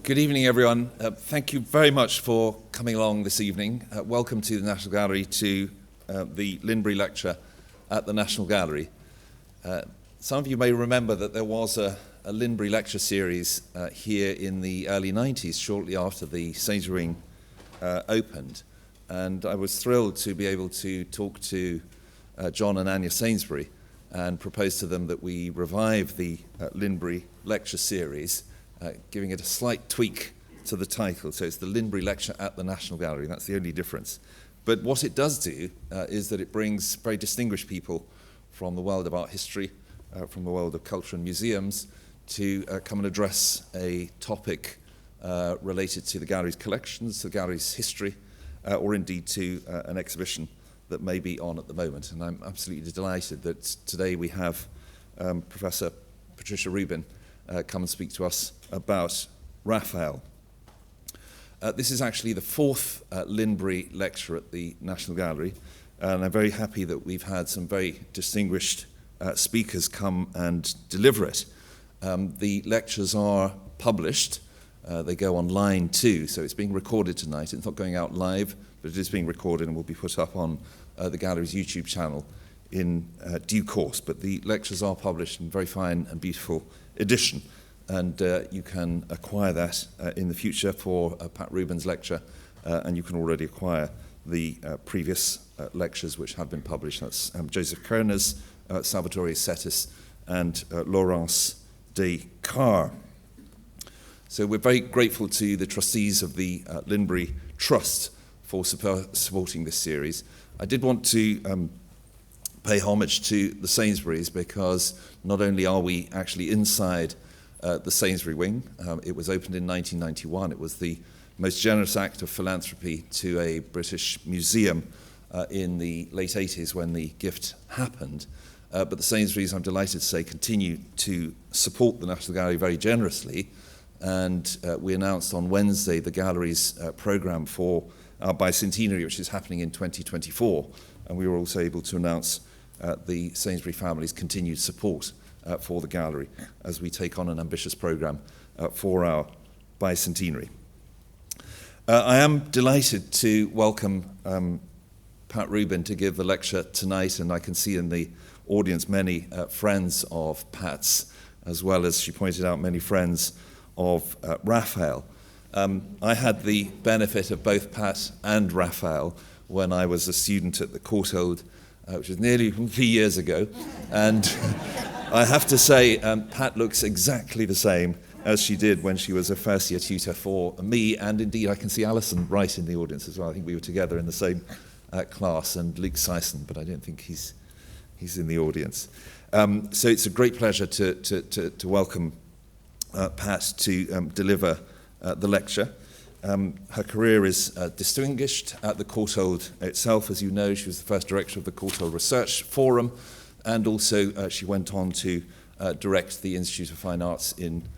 Good evening, everyone. Thank you very much for coming along this evening. Welcome to the National Gallery, to the Linbury Lecture at the National Gallery. Some of you may remember that there was a Linbury Lecture series here in the early 90s, shortly after the Sainsbury Wing opened. And I was thrilled to be able to talk to John and Anya Sainsbury and propose to them that we revive the Linbury Lecture series, giving it a slight tweak to the title. So it's the Linbury Lecture at the National Gallery. That's the only difference. But what it does do is that it brings very distinguished people from the world of art history, from the world of culture and museums, to come and address a topic related to the gallery's collections, the gallery's history, or indeed to an exhibition that may be on at the moment. And I'm absolutely delighted that today we have Professor Patricia Rubin come and speak to us about Raphael. This is actually the fourth Linbury Lecture at the National Gallery, and I'm very happy that we've had some very distinguished speakers come and deliver it. The lectures are published. They go online too, so it's being recorded tonight. It's not going out live, but it is being recorded and will be put up on the gallery's YouTube channel in due course. But the lectures are published in very fine and beautiful edition, and you can acquire that in the future for Pat Rubin's lecture, and you can already acquire the previous lectures which have been published. That's Joseph Kerner's, Salvatore Setis, and Laurence Descartes. So we're very grateful to the trustees of the Linbury Trust for supporting this series. I did want to pay homage to the Sainsburys, because not only are we actually inside the Sainsbury Wing, it was opened in 1991. It was the most generous act of philanthropy to a British museum in the late 80s when the gift happened. But the Sainsburys, I'm delighted to say, continue to support the National Gallery very generously. And we announced on Wednesday the gallery's programme for our bicentenary, which is happening in 2024. And we were also able to announce the Sainsbury family's continued support for the gallery as we take on an ambitious programme for our bicentenary. I am delighted to welcome Pat Rubin to give the lecture tonight, and I can see in the audience many friends of Pat's, as well as, she pointed out, many friends of Raphael. I had the benefit of both Pat and Raphael when I was a student at the Courtauld, which was nearly 3 years ago, and I have to say Pat looks exactly the same as she did when she was a first year tutor for me, and indeed I can see Alison right in the audience as well. I think we were together in the same class, and Luke Sison, but I don't think he's in the audience. So it's a great pleasure to welcome Pat to deliver the lecture. Her career is distinguished at the Courtauld itself. As you know, she was the first director of the Courtauld Research Forum, and also she went on to direct the Institute of Fine Arts in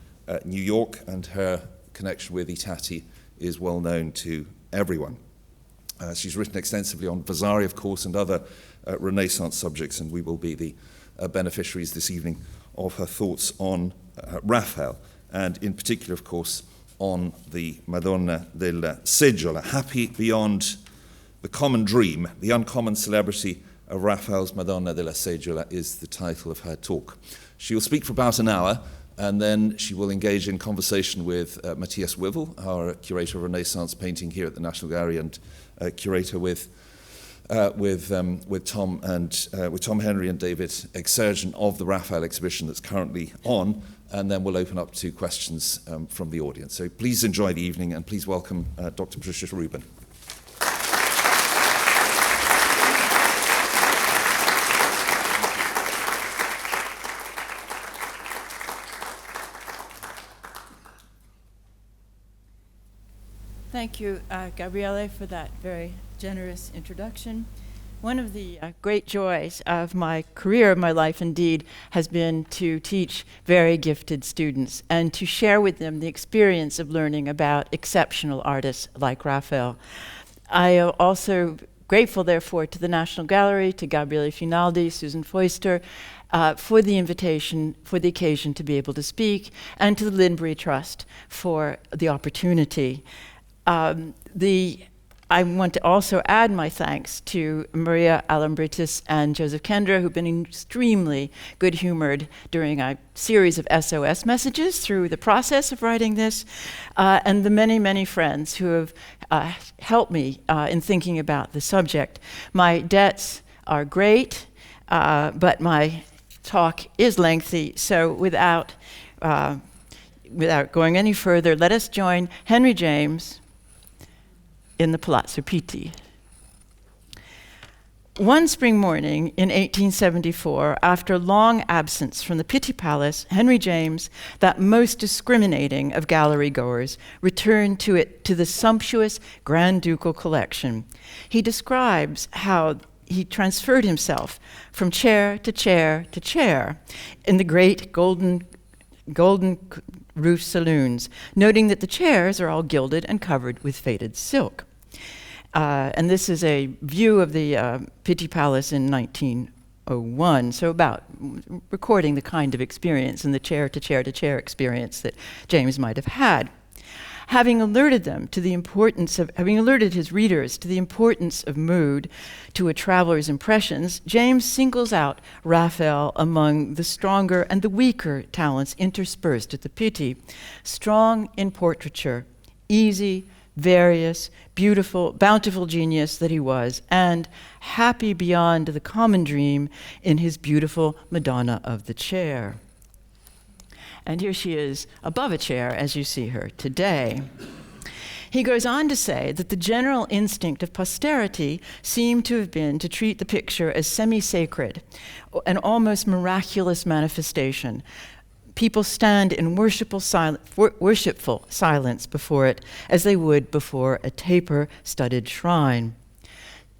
New York, and her connection with Itati is well known to everyone. She's written extensively on Vasari, of course, and other Renaissance subjects, and we will be the beneficiaries this evening of her thoughts on Raphael, and in particular, of course, on the Madonna della Seggiola. Happy beyond the common dream, the uncommon celebrity of Raphael's Madonna della Seggiola is the title of her talk. She will speak for about an hour, and then she will engage in conversation with Matthias Wivel, our curator of Renaissance painting here at the National Gallery, and curator with Tom Henry and David Exergen of the Raphael exhibition that's currently on, and then we'll open up to questions from the audience. So please enjoy the evening, and please welcome Dr. Patricia Rubin. Thank you, Gabriele, for that very generous introduction. One of the great joys of my career, my life indeed, has been to teach very gifted students and to share with them the experience of learning about exceptional artists like Raphael. I am also grateful, therefore, to the National Gallery, to Gabriele Finaldi, Susan Foister, for the invitation, for the occasion to be able to speak, and to the Linbury Trust for the opportunity. I want to also add my thanks to Maria Emeritus and Joseph Kendra, who've been extremely good-humored during a series of SOS messages through the process of writing this, and the many, many friends who have helped me in thinking about the subject. My debts are great, but my talk is lengthy, so without going any further, let us join Henry James in the Palazzo Pitti. One spring morning in 1874, after long absence from the Pitti Palace, Henry James, that most discriminating of gallery goers, returned to the sumptuous Grand Ducal collection. He describes how he transferred himself from chair to chair to chair in the great golden roof saloons, noting that the chairs are all gilded and covered with faded silk. And this is a view of the Pitti Palace in 1901, so about recording the kind of experience and the chair to chair to chair experience that James might have had. Having alerted his readers to the importance of mood to a traveler's impressions, James singles out Raphael among the stronger and the weaker talents interspersed at the Pitti. Strong in portraiture, easy, various, beautiful, bountiful genius that he was, and happy beyond the common dream in his beautiful Madonna of the chair. And here she is above a chair as you see her today. He goes on to say that the general instinct of posterity seemed to have been to treat the picture as semi-sacred, an almost miraculous manifestation. People stand in worshipful silence before it, as they would before a taper-studded shrine.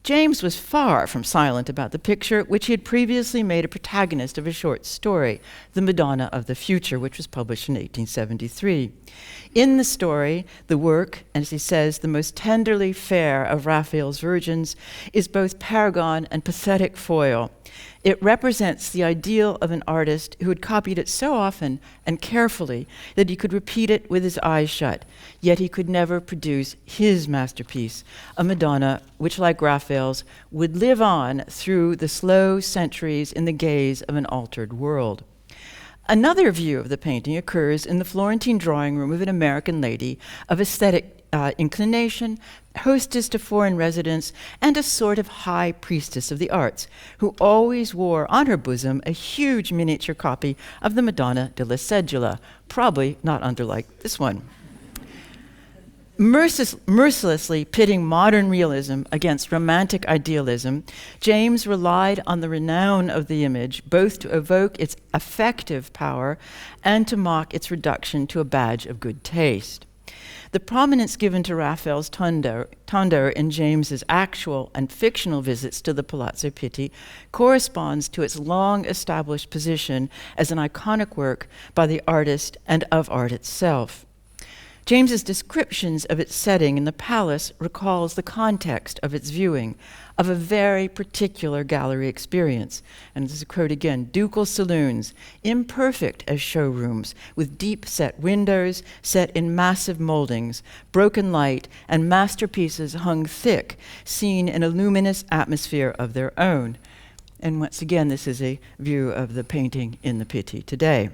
James was far from silent about the picture, which he had previously made a protagonist of a short story, The Madonna of the Future, which was published in 1873. In the story, the work, as he says, the most tenderly fair of Raphael's virgins, is both paragon and pathetic foil. It represents the ideal of an artist who had copied it so often and carefully that he could repeat it with his eyes shut, yet he could never produce his masterpiece, a Madonna which, like Raphael's, would live on through the slow centuries in the gaze of an altered world. Another view of the painting occurs in the Florentine drawing room of an American lady of aesthetic inclination, hostess to foreign residents, and a sort of high priestess of the arts, who always wore on her bosom a huge miniature copy of the Madonna della Seggiola, probably not unlike this one. Mercilessly pitting modern realism against romantic idealism, James relied on the renown of the image both to evoke its affective power and to mock its reduction to a badge of good taste. The prominence given to Raphael's Tondo in James's actual and fictional visits to the Palazzo Pitti corresponds to its long-established position as an iconic work by the artist and of art itself. James's descriptions of its setting in the palace recalls the context of its viewing, of a very particular gallery experience. And this is a quote again, ducal saloons, imperfect as showrooms, with deep-set windows set in massive moldings, broken light, and masterpieces hung thick, seen in a luminous atmosphere of their own. And once again, this is a view of the painting in the Pitti today.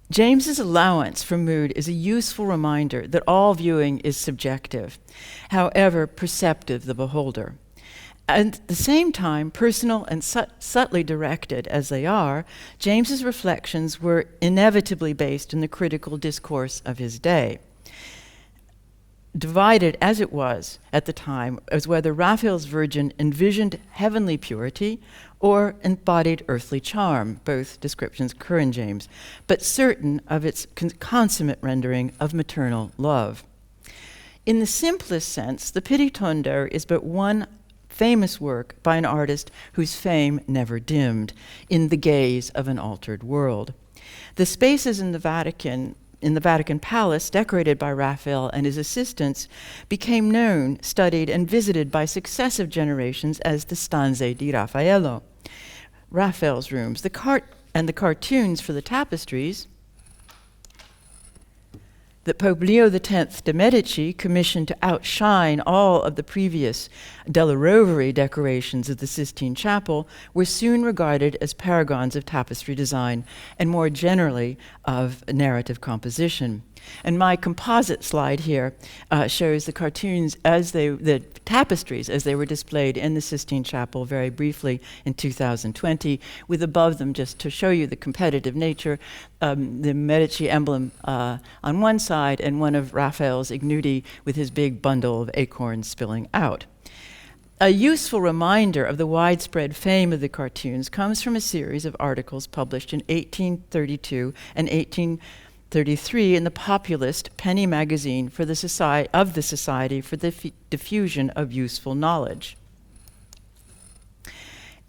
James's allowance for mood is a useful reminder that all viewing is subjective, however perceptive the beholder. And at the same time, personal and subtly directed as they are, James's reflections were inevitably based in the critical discourse of his day. Divided as it was at the time as whether Raphael's Virgin envisioned heavenly purity or embodied earthly charm. Both descriptions occur in James, but certain of its consummate rendering of maternal love. In the simplest sense, the Pitti Tondo is but one famous work by an artist whose fame never dimmed in the gaze of an altered world. The spaces in the Vatican Palace, decorated by Raphael and his assistants, became known, studied, and visited by successive generations as the stanze di Raffaello. Raphael's rooms. The cartoons for the tapestries that Pope Leo X de' Medici commissioned to outshine all of the previous Della Rovere decorations of the Sistine Chapel were soon regarded as paragons of tapestry design and more generally of narrative composition. And my composite slide here shows the cartoons the tapestries as they were displayed in the Sistine Chapel very briefly in 2020, with above them, just to show you the competitive nature, the Medici emblem on one side and one of Raphael's ignudi with his big bundle of acorns spilling out. A useful reminder of the widespread fame of the cartoons comes from a series of articles published in 1832 and 1833 in the populist penny magazine for the Society for the Diffusion of Useful Knowledge,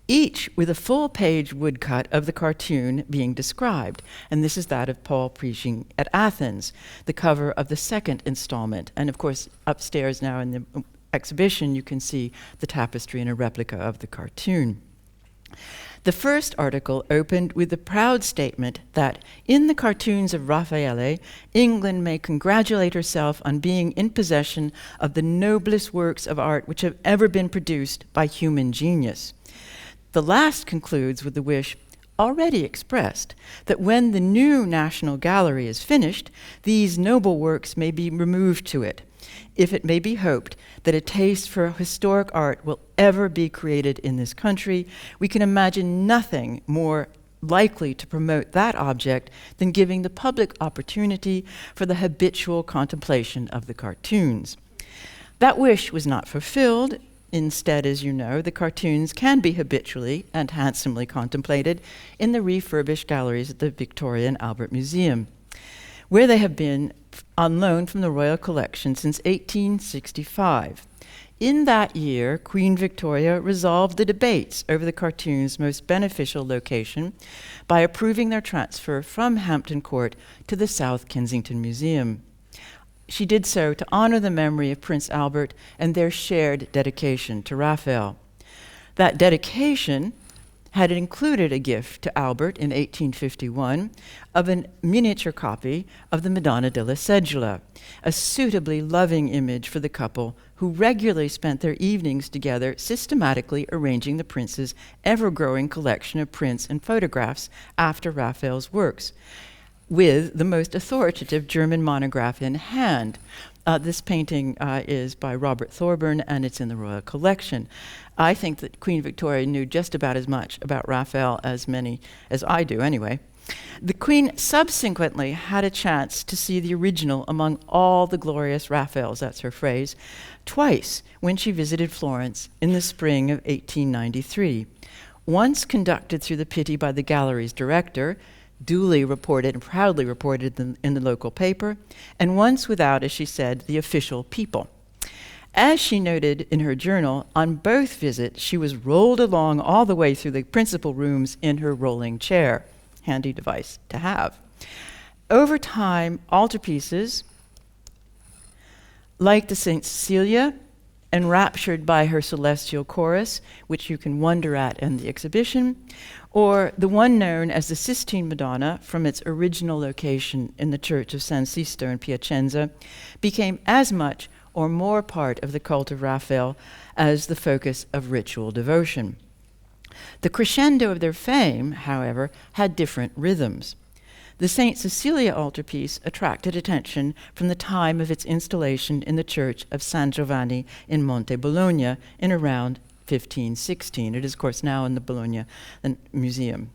each with a full-page woodcut of the cartoon being described. And this is that of Paul preaching at Athens, the cover of the second installment. And of course, upstairs now in the exhibition, you can see the tapestry and a replica of the cartoon. The first article opened with the proud statement that in the cartoons of Raphael, England may congratulate herself on being in possession of the noblest works of art which have ever been produced by human genius. The last concludes with the wish, already expressed, that when the new National Gallery is finished, these noble works may be removed to it, if it may be hoped that a taste for historic art will ever be created in this country. We can imagine nothing more likely to promote that object than giving the public opportunity for the habitual contemplation of the cartoons. That wish was not fulfilled. Instead, as you know, the cartoons can be habitually and handsomely contemplated in the refurbished galleries at the Victoria and Albert Museum, where they have been on loan from the Royal Collection since 1865. In that year, Queen Victoria resolved the debates over the cartoons' most beneficial location by approving their transfer from Hampton Court to the South Kensington Museum. She did so to honor the memory of Prince Albert and their shared dedication to Raphael. That dedication had included a gift to Albert in 1851 of a miniature copy of the Madonna della Seggiola, a suitably loving image for the couple who regularly spent their evenings together systematically arranging the prince's ever-growing collection of prints and photographs after Raphael's works, with the most authoritative German monograph in hand. This painting is by Robert Thorburn, and it's in the Royal Collection. I think that Queen Victoria knew just about as much about Raphael as I do anyway. The Queen subsequently had a chance to see the original among all the glorious Raphaels, that's her phrase, twice when she visited Florence in the spring of 1893. Once conducted through the Pitti by the gallery's director, duly reported and proudly reported in the local paper, and once without, as she said, the official people. As she noted in her journal, on both visits, she was rolled along all the way through the principal rooms in her rolling chair. Handy device to have. Over time, altarpieces, like the St. Cecilia, enraptured by her celestial chorus, which you can wonder at in the exhibition, or the one known as the Sistine Madonna from its original location in the church of San Sisto in Piacenza, became as much or more part of the cult of Raphael as the focus of ritual devotion. The crescendo of their fame, however, had different rhythms. The St. Cecilia altarpiece attracted attention from the time of its installation in the church of San Giovanni in Monte Bologna in around 1516. It is, of course, now in the Bologna Museum.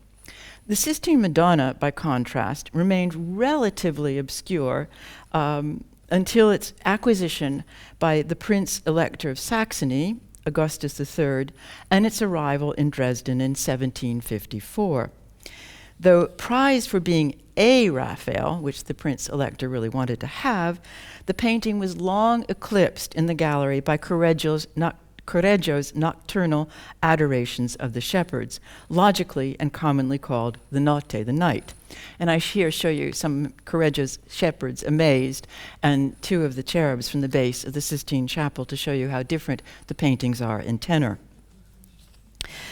The Sistine Madonna, by contrast, remained relatively obscure until its acquisition by the Prince Elector of Saxony, Augustus III, and its arrival in Dresden in 1754. Though prized for being a Raphael, which the Prince Elector really wanted to have, the painting was long eclipsed in the gallery by Correggio's nocturnal adorations of the shepherds, logically and commonly called the notte, the night. And I here show you some Correggio's shepherds amazed, and two of the cherubs from the base of the Sistine Chapel to show you how different the paintings are in tenor.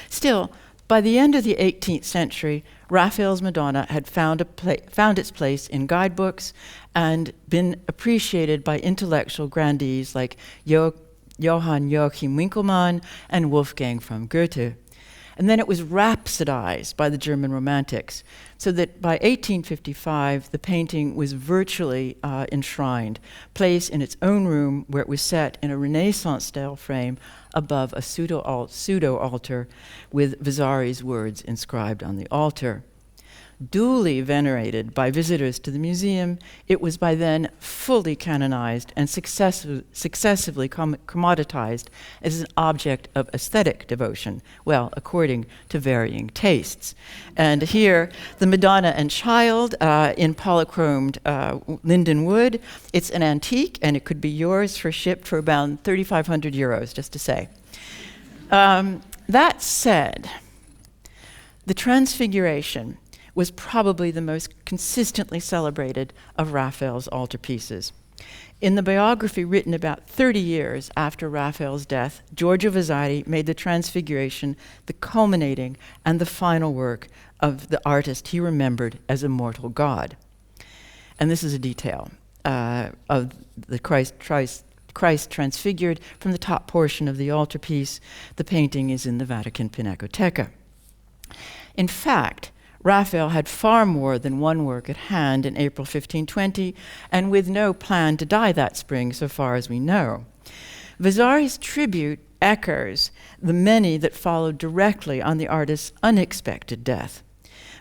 Still, By the end of the 18th century, Raphael's Madonna had found its place in guidebooks and been appreciated by intellectual grandees like Johann Joachim Winckelmann and Wolfgang von Goethe. And then it was rhapsodized by the German Romantics, so that by 1855, the painting was virtually enshrined, placed in its own room where it was set in a Renaissance-style frame above a pseudo-altar with Vasari's words inscribed on the altar. Duly venerated by visitors to the museum, it was by then fully canonized and successively commoditized as an object of aesthetic devotion, well, according to varying tastes. And here, the Madonna and Child in polychromed linden wood. It's an antique, and it could be yours shipped for about 3,500 euros, just to say. That said, the Transfiguration was probably the most consistently celebrated of Raphael's altarpieces. In the biography written about 30 years after Raphael's death, Giorgio Vasari made the Transfiguration the culminating and the final work of the artist he remembered as a mortal god. And this is a detail of the Christ transfigured from the top portion of the altarpiece. The painting is in the Vatican Pinacoteca. In fact, Raphael had far more than one work at hand in April 1520, and with no plan to die that spring, so far as we know. Vasari's tribute echoes the many that followed directly on the artist's unexpected death.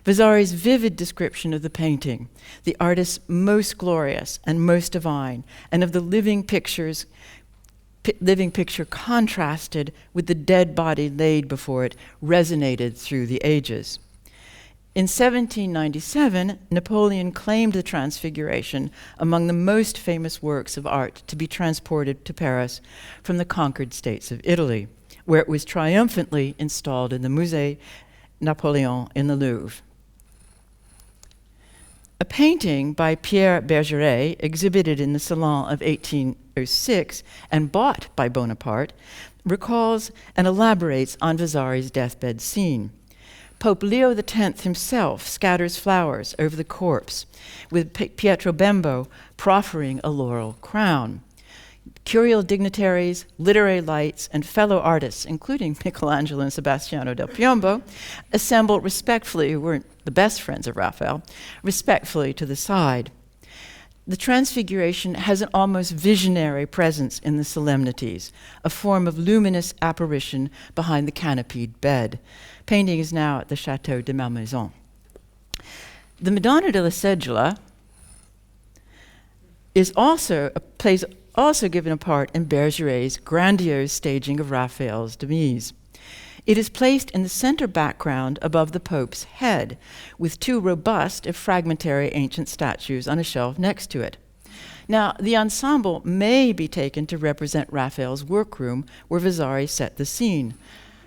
Vasari's vivid description of the painting, the artist's most glorious and most divine, and of the living picture contrasted with the dead body laid before it, resonated through the ages. In 1797, Napoleon claimed the Transfiguration among the most famous works of art to be transported to Paris from the conquered states of Italy, where it was triumphantly installed in the Musée Napoleon in the Louvre. A painting by Pierre Bergeret, exhibited in the Salon of 1806 and bought by Bonaparte, recalls and elaborates on Vasari's deathbed scene. Pope Leo X himself scatters flowers over the corpse, with Pietro Bembo proffering a laurel crown. Curial dignitaries, literary lights, and fellow artists, including Michelangelo and Sebastiano del Piombo, assemble respectfully, who weren't the best friends of Raphael, respectfully to the side. The Transfiguration has an almost visionary presence in the solemnities, a form of luminous apparition behind the canopied bed. Painting is now at the Château de Malmaison. The Madonna della Seggiola is also given a part in Bergeret's grandiose staging of Raphael's demise. It is placed in the center background above the Pope's head, with two robust, if fragmentary, ancient statues on a shelf next to it. Now, the ensemble may be taken to represent Raphael's workroom, where Vasari set the scene.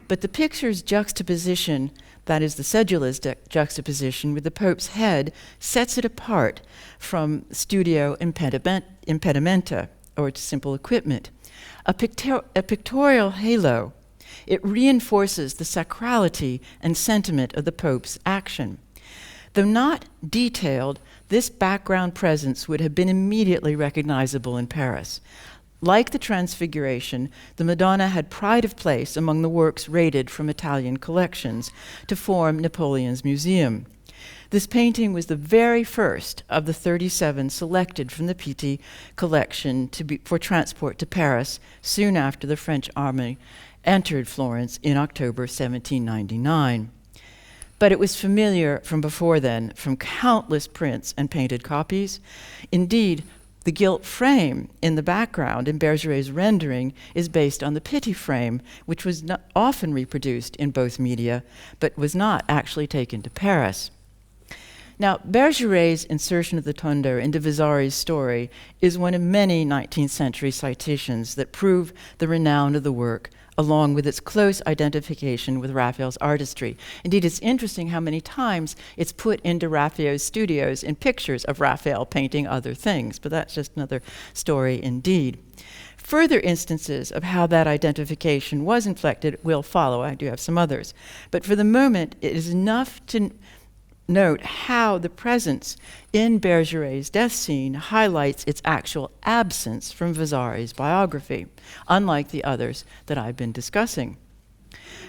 But the picture's juxtaposition, that is the Seggiola's juxtaposition with the Pope's head, sets it apart from studio impedimenta, or simple equipment. A pictorial halo. It reinforces the sacrality and sentiment of the Pope's action. Though not detailed, this background presence would have been immediately recognizable in Paris. Like the Transfiguration, the Madonna had pride of place among the works raided from Italian collections to form Napoleon's museum. This painting was the very first of the 37 selected from the Pitti collection for transport to Paris soon after the French army entered Florence in October 1799. But it was familiar from before then, from countless prints and painted copies. Indeed, the gilt frame in the background in Bergeret's rendering is based on the Pitti frame, which was not often reproduced in both media, but was not actually taken to Paris. Now, Bergeret's insertion of the Tondo into Vasari's story is one of many 19th century citations that prove the renown of the work, along with its close identification with Raphael's artistry. Indeed, it's interesting how many times it's put into Raphael's studios in pictures of Raphael painting other things, but that's just another story indeed. Further instances of how that identification was inflected will follow. I do have some others. But for the moment, it is enough to note how the presence in Bergeret's death scene highlights its actual absence from Vasari's biography, unlike the others that I've been discussing.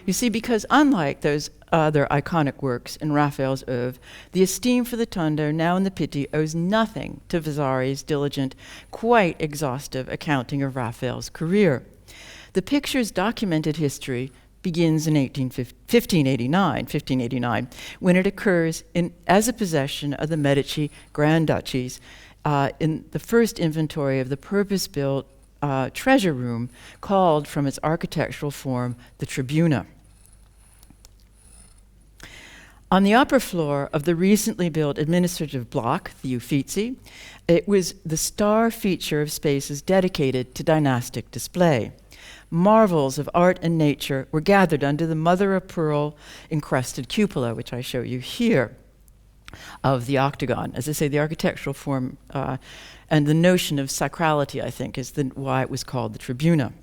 You see, because unlike those other iconic works in Raphael's oeuvre, the esteem for the Tondo, now in the Pitti, owes nothing to Vasari's diligent, quite exhaustive accounting of Raphael's career. The picture's documented history begins in 1589, when it occurs as a possession of the Medici Grand Duchies in the first inventory of the purpose-built treasure room called from its architectural form the Tribuna. On the upper floor of the recently built administrative block, the Uffizi, it was the star feature of spaces dedicated to dynastic display. Marvels of art and nature were gathered under the mother-of-pearl encrusted cupola, which I show you here, of the octagon. As I say, the architectural form and the notion of sacrality, I think, is why it was called the Tribuna.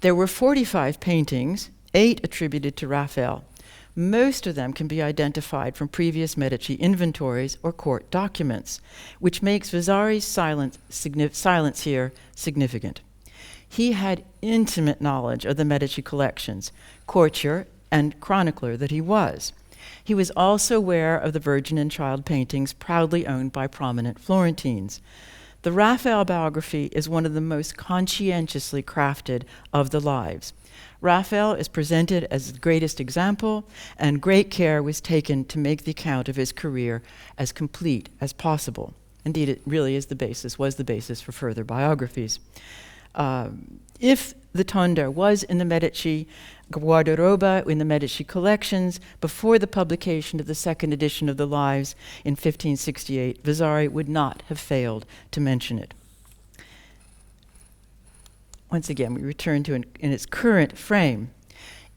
There were 45 paintings, 8 attributed to Raphael. Most of them can be identified from previous Medici inventories or court documents, which makes Vasari's silence here significant. He had intimate knowledge of the Medici collections, courtier and chronicler that he was. He was also aware of the Virgin and Child paintings proudly owned by prominent Florentines. The Raphael biography is one of the most conscientiously crafted of the lives. Raphael is presented as the greatest example, and great care was taken to make the account of his career as complete as possible. Indeed, it really was the basis for further biographies. If the Tondo was in the Medici guardaroba, in the Medici collections, before the publication of the second edition of the Lives in 1568, Vasari would not have failed to mention it. Once again, we return to in its current frame.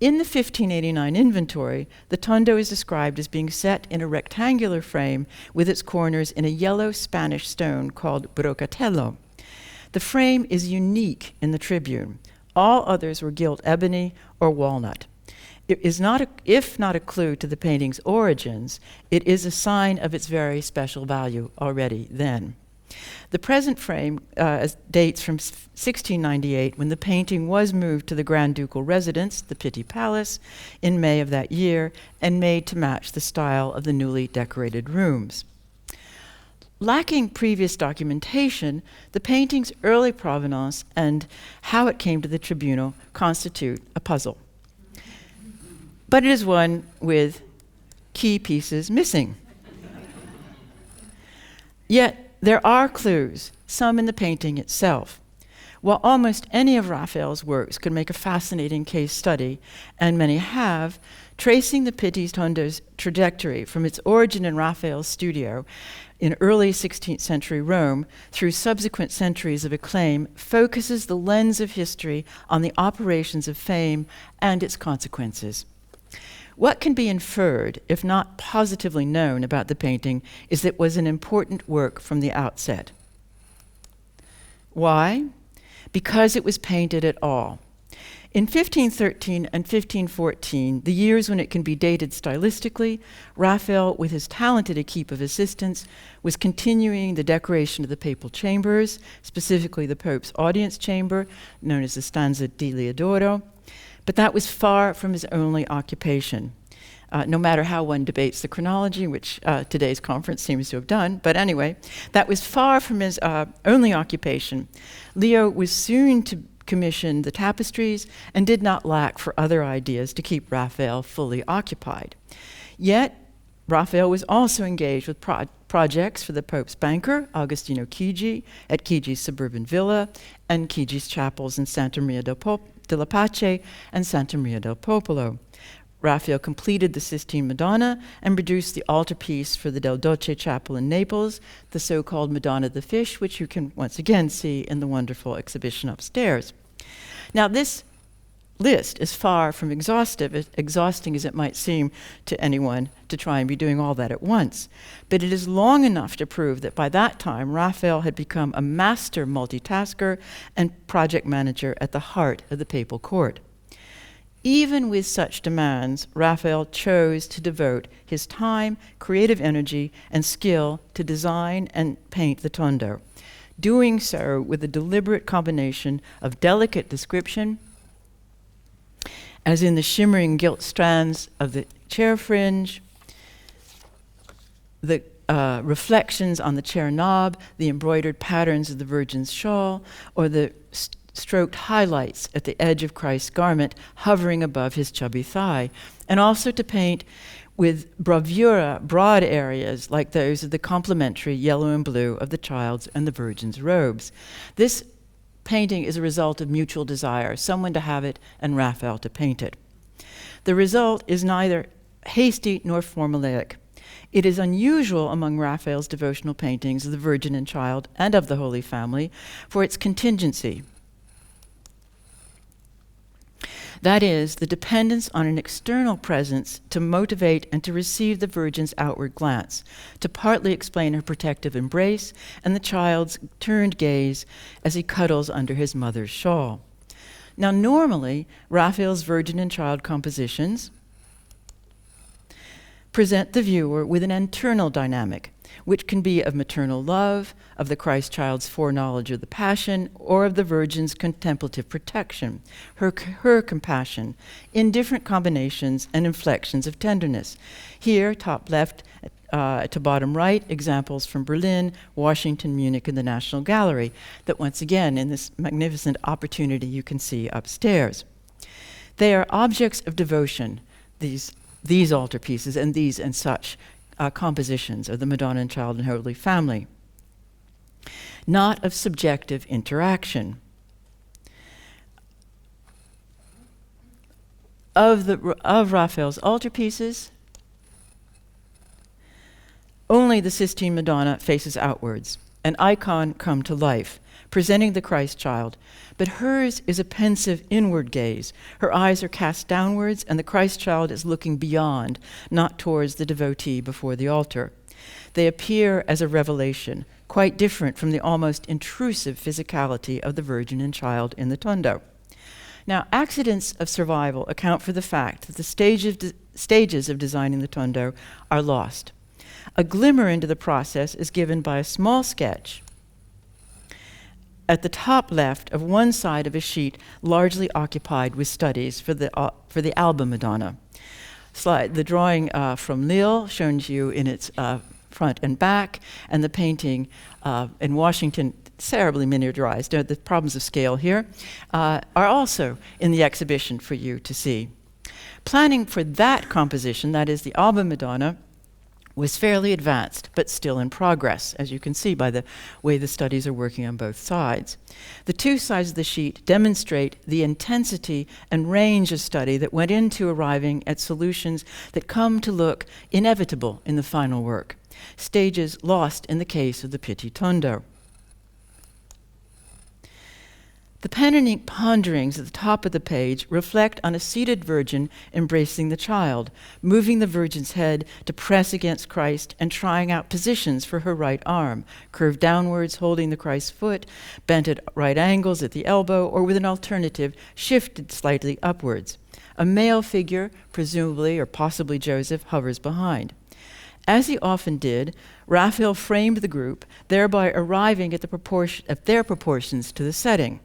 In the 1589 inventory, the Tondo is described as being set in a rectangular frame with its corners in a yellow Spanish stone called brocatello. The frame is unique in the Tribune. All others were gilt ebony or walnut. It is if not a clue to the painting's origins, it is a sign of its very special value already then. The present frame dates from 1698, when the painting was moved to the Grand Ducal residence, the Pitti Palace, in May of that year, and made to match the style of the newly decorated rooms. Lacking previous documentation, the painting's early provenance and how it came to the tribunal constitute a puzzle. But it is one with key pieces missing. Yet, there are clues, some in the painting itself. While almost any of Raphael's works could make a fascinating case study, and many have, tracing the Pitti Tondo's trajectory from its origin in Raphael's studio in early 16th century Rome through subsequent centuries of acclaim focuses the lens of history on the operations of fame and its consequences. What can be inferred, if not positively known, about the painting is that it was an important work from the outset. Why? Because it was painted at all. In 1513 and 1514, the years when it can be dated stylistically, Raphael, with his talented equipe of assistants, was continuing the decoration of the papal chambers, specifically the Pope's audience chamber, known as the Stanza di Leodoro. But that was far from his only occupation, no matter how one debates the chronology, which today's conference seems to have done. But anyway, that was far from his only occupation. Leo was soon to commission the tapestries and did not lack for other ideas to keep Raphael fully occupied. Yet, Raphael was also engaged with projects for the Pope's banker, Agostino Chigi, at Chigi's suburban villa, and Chigi's chapels in Santa Maria della Pace and Santa Maria del Popolo. Raphael completed the Sistine Madonna and produced the altarpiece for the Del Doce Chapel in Naples, the so-called Madonna the Fish, which you can once again see in the wonderful exhibition upstairs. Now, this list is far from exhausting as it might seem to anyone to try and be doing all that at once. But it is long enough to prove that by that time, Raphael had become a master multitasker and project manager at the heart of the papal court. Even with such demands, Raphael chose to devote his time, creative energy, and skill to design and paint the Tondo, doing so with a deliberate combination of delicate description, as in the shimmering gilt strands of the chair fringe, the reflections on the chair knob, the embroidered patterns of the Virgin's shawl, or the stroked highlights at the edge of Christ's garment hovering above his chubby thigh, and also to paint with bravura broad areas like those of the complementary yellow and blue of the child's and the Virgin's robes. This painting is a result of mutual desire, someone to have it and Raphael to paint it. The result is neither hasty nor formulaic. It is unusual among Raphael's devotional paintings of the Virgin and Child and of the Holy Family for its contingency. That is, the dependence on an external presence to motivate and to receive the Virgin's outward glance, to partly explain her protective embrace and the child's turned gaze as he cuddles under his mother's shawl. Now, normally, Raphael's Virgin and Child compositions present the viewer with an internal dynamic, which can be of maternal love, of the Christ child's foreknowledge of the Passion, or of the Virgin's contemplative protection, her compassion, in different combinations and inflections of tenderness. Here, top left to bottom right, examples from Berlin, Washington, Munich, and the National Gallery, that once again, in this magnificent opportunity you can see upstairs. They are objects of devotion, these altarpieces and these and such compositions of the Madonna and Child and Holy Family, not of subjective interaction. Of Raphael's altarpieces, only the Sistine Madonna faces outwards, an icon come to life, presenting the Christ child, but hers is a pensive inward gaze. Her eyes are cast downwards, and the Christ child is looking beyond, not towards the devotee before the altar. They appear as a revelation, quite different from the almost intrusive physicality of the Virgin and Child in the Tondo. Now, accidents of survival account for the fact that the stages of designing the Tondo are lost. A glimmer into the process is given by a small sketch at the top left of one side of a sheet largely occupied with studies for the Alba Madonna. The drawing from Lille shown to you in its front and back, and the painting in Washington, terribly miniaturized. The problems of scale here are also in the exhibition for you to see. Planning for that composition, that is the Alba Madonna, was fairly advanced, but still in progress, as you can see by the way the studies are working on both sides. The two sides of the sheet demonstrate the intensity and range of study that went into arriving at solutions that come to look inevitable in the final work, stages lost in the case of the Pitti Tondo. The pen and ink ponderings at the top of the page reflect on a seated Virgin embracing the Child, moving the Virgin's head to press against Christ and trying out positions for her right arm, curved downwards, holding the Christ's foot, bent at right angles at the elbow, or with an alternative, shifted slightly upwards. A male figure, presumably or possibly Joseph, hovers behind. As he often did, Raphael framed the group, thereby arriving at their proportions to the setting.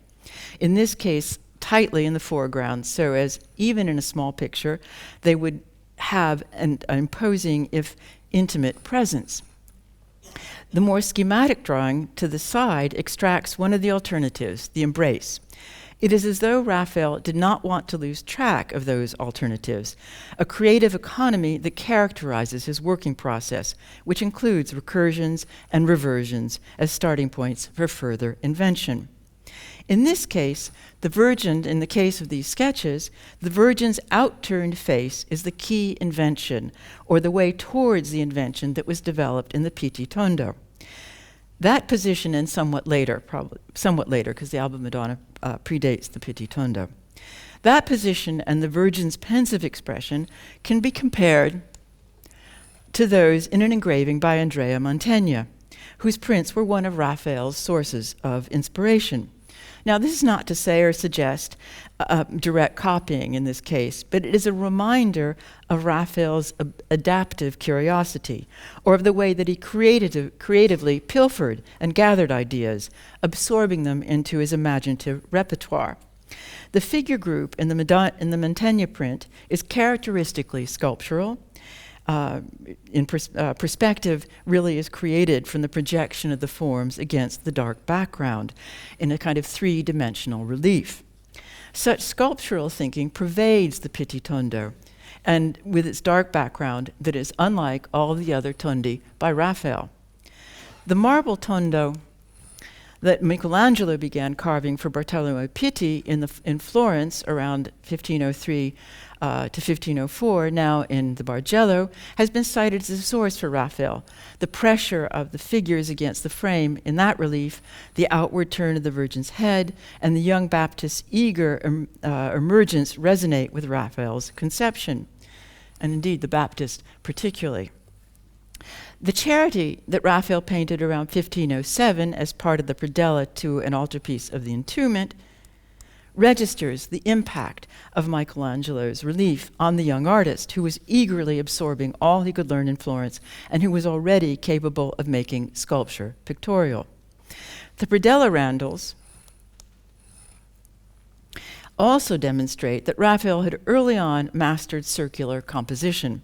In this case, tightly in the foreground, so as even in a small picture, they would have an imposing, if intimate, presence. The more schematic drawing to the side extracts one of the alternatives, the embrace. It is as though Raphael did not want to lose track of those alternatives, a creative economy that characterizes his working process, which includes recursions and reversions as starting points for further invention. In this case, the Virgin, in the case of these sketches, the Virgin's outturned face is the key invention, or the way towards the invention that was developed in the Pitti Tondo. That position, and somewhat later, because the Alba Madonna predates the Pitti Tondo. That position and the Virgin's pensive expression can be compared to those in an engraving by Andrea Mantegna, whose prints were one of Raphael's sources of inspiration. Now, this is not to say or suggest direct copying in this case, but it is a reminder of Raphael's adaptive curiosity, or of the way that he creatively pilfered and gathered ideas, absorbing them into his imaginative repertoire. The figure group in the Mantegna print is characteristically sculptural. Perspective really is created from the projection of the forms against the dark background in a kind of three-dimensional relief. Such sculptural thinking pervades the Pitti Tondo, and with its dark background that is unlike all the other tondi by Raphael. The marble Tondo that Michelangelo began carving for Bartolomeo Pitti in Florence around 1503 to 1504, now in the Bargello, has been cited as a source for Raphael. The pressure of the figures against the frame in that relief, the outward turn of the Virgin's head, and the young Baptist's eager emergence resonate with Raphael's conception, and indeed the Baptist particularly. The Charity that Raphael painted around 1507 as part of the predella to an altarpiece of the Entombment registers the impact of Michelangelo's relief on the young artist, who was eagerly absorbing all he could learn in Florence and who was already capable of making sculpture pictorial. The predella roundels also demonstrate that Raphael had early on mastered circular composition.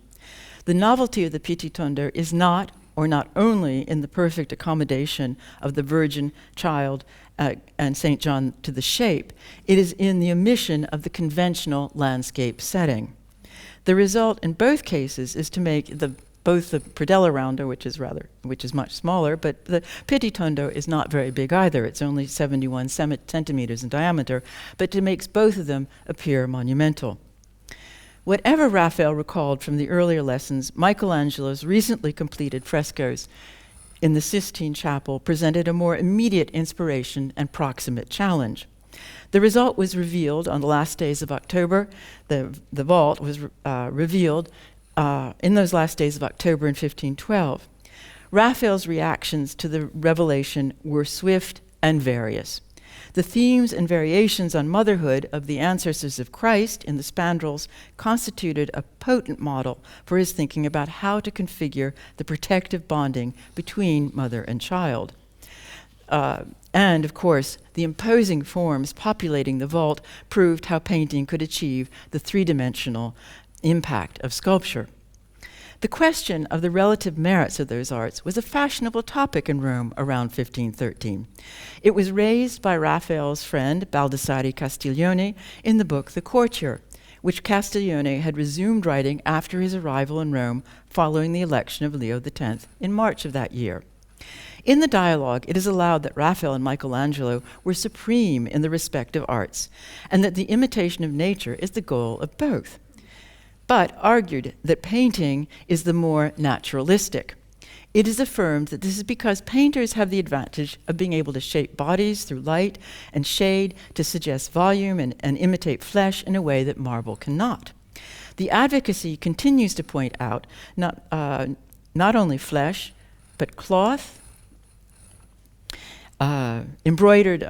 The novelty of the Pitti Tondo is not, or not only, in the perfect accommodation of the Virgin, Child, and St. John to the shape. It is in the omission of the conventional landscape setting. The result in both cases is to make both the predella roundo, which is much smaller, but the Pitti Tondo is not very big either. It's only 71 centimeters in diameter, but it makes both of them appear monumental. Whatever Raphael recalled from the earlier lessons, Michelangelo's recently completed frescoes in the Sistine Chapel presented a more immediate inspiration and proximate challenge. The result was revealed on the last days of October. The vault was revealed in those last days of October in 1512. Raphael's reactions to the revelation were swift and various. The themes and variations on motherhood of the ancestors of Christ in the spandrels constituted a potent model for his thinking about how to configure the protective bonding between mother and child. And, of course, the imposing forms populating the vault proved how painting could achieve the three-dimensional impact of sculpture. The question of the relative merits of those arts was a fashionable topic in Rome around 1513. It was raised by Raphael's friend Baldassare Castiglione in the book The Courtier, which Castiglione had resumed writing after his arrival in Rome following the election of Leo X in March of that year. In the dialogue, it is allowed that Raphael and Michelangelo were supreme in the respective arts, and that the imitation of nature is the goal of both, but argued that painting is the more naturalistic. It is affirmed that this is because painters have the advantage of being able to shape bodies through light and shade to suggest volume and imitate flesh in a way that marble cannot. The advocacy continues to point out not only flesh, but cloth, embroidered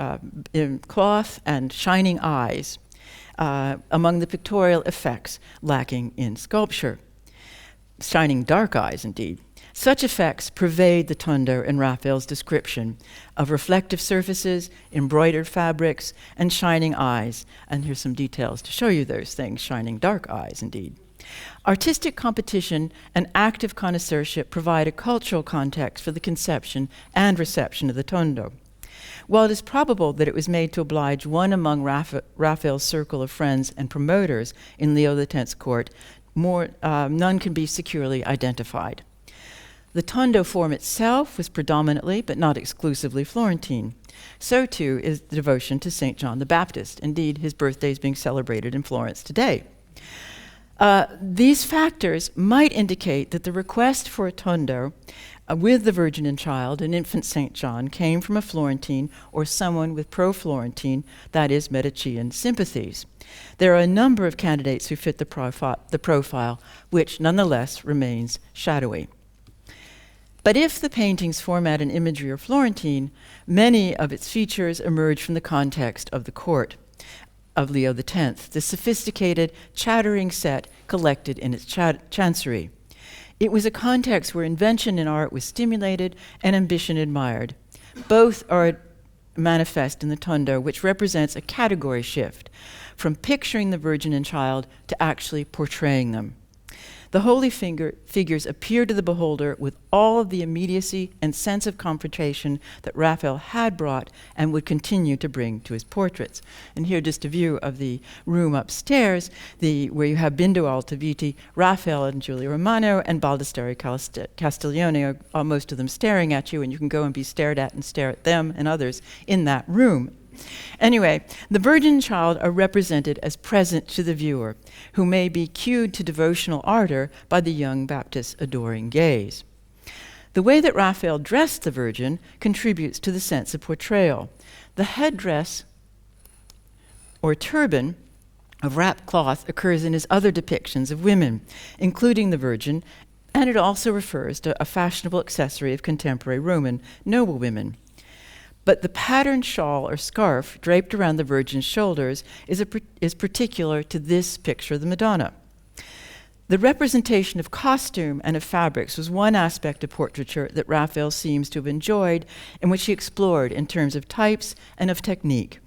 cloth, and shining eyes among the pictorial effects lacking in sculpture. Shining dark eyes, indeed. Such effects pervade the Tondo in Raphael's description of reflective surfaces, embroidered fabrics, and shining eyes. And here's some details to show you those things, shining dark eyes, indeed. Artistic competition and active connoisseurship provide a cultural context for the conception and reception of the Tondo. While it is probable that it was made to oblige one among Raphael's circle of friends and promoters in Leo X's court, none can be securely identified. The Tondo form itself was predominantly, but not exclusively, Florentine. So too is the devotion to St. John the Baptist. Indeed, his birthday is being celebrated in Florence today. These factors might indicate that the request for a Tondo with the Virgin and Child, an infant St. John came from a Florentine or someone with pro-Florentine, that is, Medicean sympathies. There are a number of candidates who fit the profile, which nonetheless remains shadowy. But if the painting's format and imagery are Florentine, many of its features emerge from the context of the court of Leo X, the sophisticated, chattering set collected in its chancery. It was a context where invention in art was stimulated and ambition admired. Both are manifest in the Tondo, which represents a category shift from picturing the Virgin and Child to actually portraying them. The holy figures appear to the beholder with all of the immediacy and sense of confrontation that Raphael had brought and would continue to bring to his portraits. And here just a view of the room upstairs, where you have Bindo Altaviti, Raphael and Giulio Romano, and Baldesteri Castiglione, are most of them staring at you, and you can go and be stared at and stare at them and others in that room. Anyway, the Virgin and Child are represented as present to the viewer, who may be cued to devotional ardor by the young Baptist's adoring gaze. The way that Raphael dressed the Virgin contributes to the sense of portrayal. The headdress, or turban, of wrapped cloth occurs in his other depictions of women, including the Virgin, and it also refers to a fashionable accessory of contemporary Roman noblewomen. But the patterned shawl or scarf draped around the Virgin's shoulders is particular to this picture of the Madonna. The representation of costume and of fabrics was one aspect of portraiture that Raphael seems to have enjoyed and which he explored in terms of types and of technique.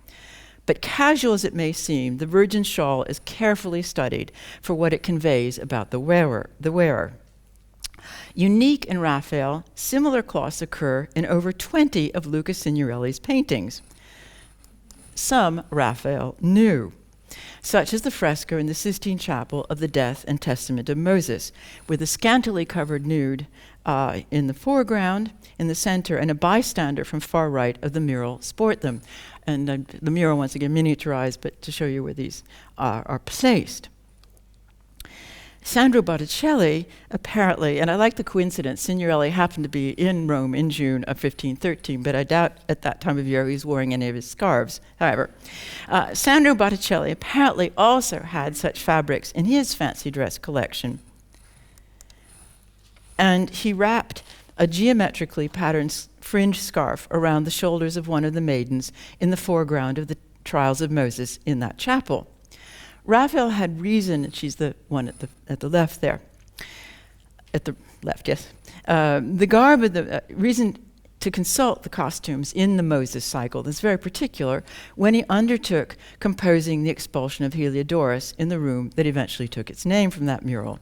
But casual as it may seem, the Virgin's shawl is carefully studied for what it conveys about the wearer. Unique in Raphael, similar cloths occur in over 20 of Luca Signorelli's paintings. Some Raphael knew, such as the fresco in the Sistine Chapel of the Death and Testament of Moses, with a scantily covered nude in the foreground, in the center, and a bystander from far right of the mural sport them. And the mural, once again, miniaturized, but to show you where these are placed. Sandro Botticelli, apparently, and I like the coincidence, Signorelli happened to be in Rome in June of 1513, but I doubt at that time of year he was wearing any of his scarves. However, Sandro Botticelli apparently also had such fabrics in his fancy dress collection. And he wrapped a geometrically patterned fringe scarf around the shoulders of one of the maidens in the foreground of the Trials of Moses in that chapel. Raphael had reason, and she's the one at the left there. At the left, yes. The garb of the reason to consult the costumes in the Moses cycle is very particular when he undertook composing the expulsion of Heliodorus in the room that eventually took its name from that mural.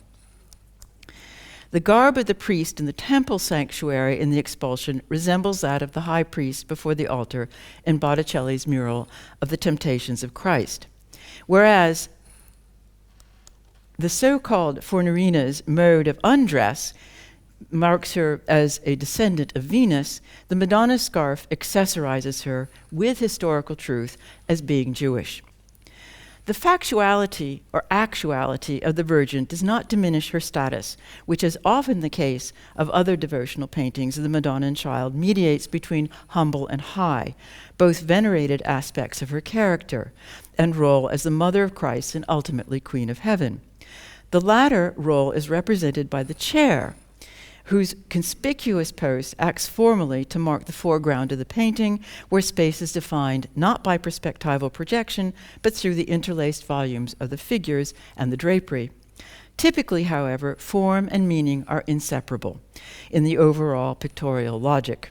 The garb of the priest in the temple sanctuary in the expulsion resembles that of the high priest before the altar in Botticelli's mural of the Temptations of Christ. Whereas the so-called Fornerina's mode of undress marks her as a descendant of Venus, the Madonna's scarf accessorizes her with historical truth as being Jewish. The factuality or actuality of the Virgin does not diminish her status, which is often the case of other devotional paintings of the Madonna and Child, mediates between humble and high, both venerated aspects of her character and role as the Mother of Christ and ultimately Queen of Heaven. The latter role is represented by the chair, whose conspicuous post acts formally to mark the foreground of the painting, where space is defined not by perspectival projection, but through the interlaced volumes of the figures and the drapery. Typically, however, form and meaning are inseparable in the overall pictorial logic.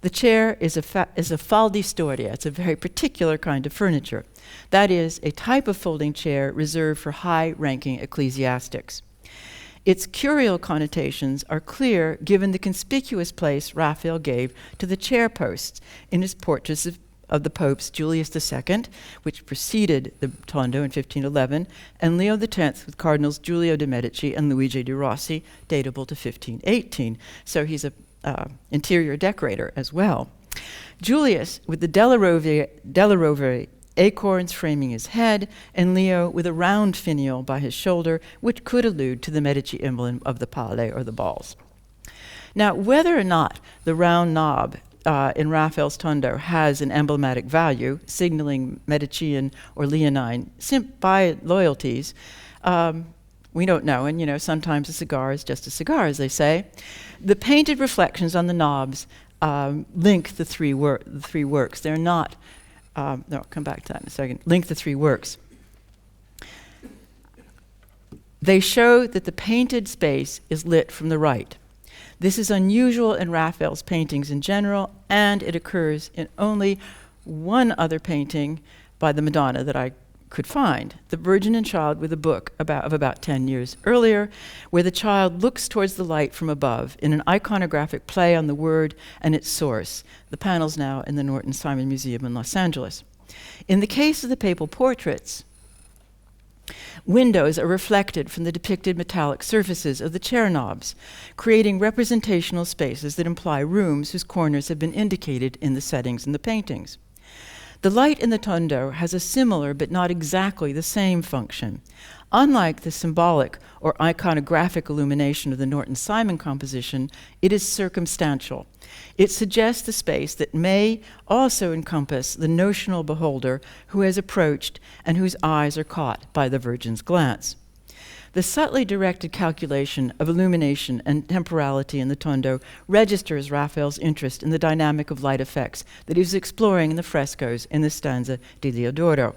The chair is a fal di storia. It's a very particular kind of furniture. That is, a type of folding chair reserved for high-ranking ecclesiastics. Its curial connotations are clear given the conspicuous place Raphael gave to the chair posts in his portraits of the popes Julius II, which preceded the Tondo in 1511, and Leo X with Cardinals Giulio de' Medici and Luigi de' Rossi, datable to 1518. So he's an interior decorator as well. Julius with the Della Rovere acorns framing his head, and Leo with a round finial by his shoulder, which could allude to the Medici emblem of the pale or the balls. Now, whether or not the round knob in Raphael's Tondo has an emblematic value, signaling Medicean or Leonine by loyalties, we don't know. And sometimes a cigar is just a cigar, as they say. The painted reflections on the knobs link the three works. They're not. No, I'll come back to that in a second. Link the three works. They show that the painted space is lit from the right. This is unusual in Raphael's paintings in general, and it occurs in only one other painting by the Madonna that I could find, the Virgin and Child with a book of about 10 years earlier, where the child looks towards the light from above in an iconographic play on the word and its source. The panel's now in the Norton Simon Museum in Los Angeles. In the case of the papal portraits, windows are reflected from the depicted metallic surfaces of the chair knobs, creating representational spaces that imply rooms whose corners have been indicated in the settings in the paintings. The light in the Tondo has a similar but not exactly the same function. Unlike the symbolic or iconographic illumination of the Norton Simon composition, it is circumstantial. It suggests the space that may also encompass the notional beholder who has approached and whose eyes are caught by the Virgin's glance. The subtly directed calculation of illumination and temporality in the Tondo registers Raphael's interest in the dynamic of light effects that he was exploring in the frescoes in the stanza di Diodoro.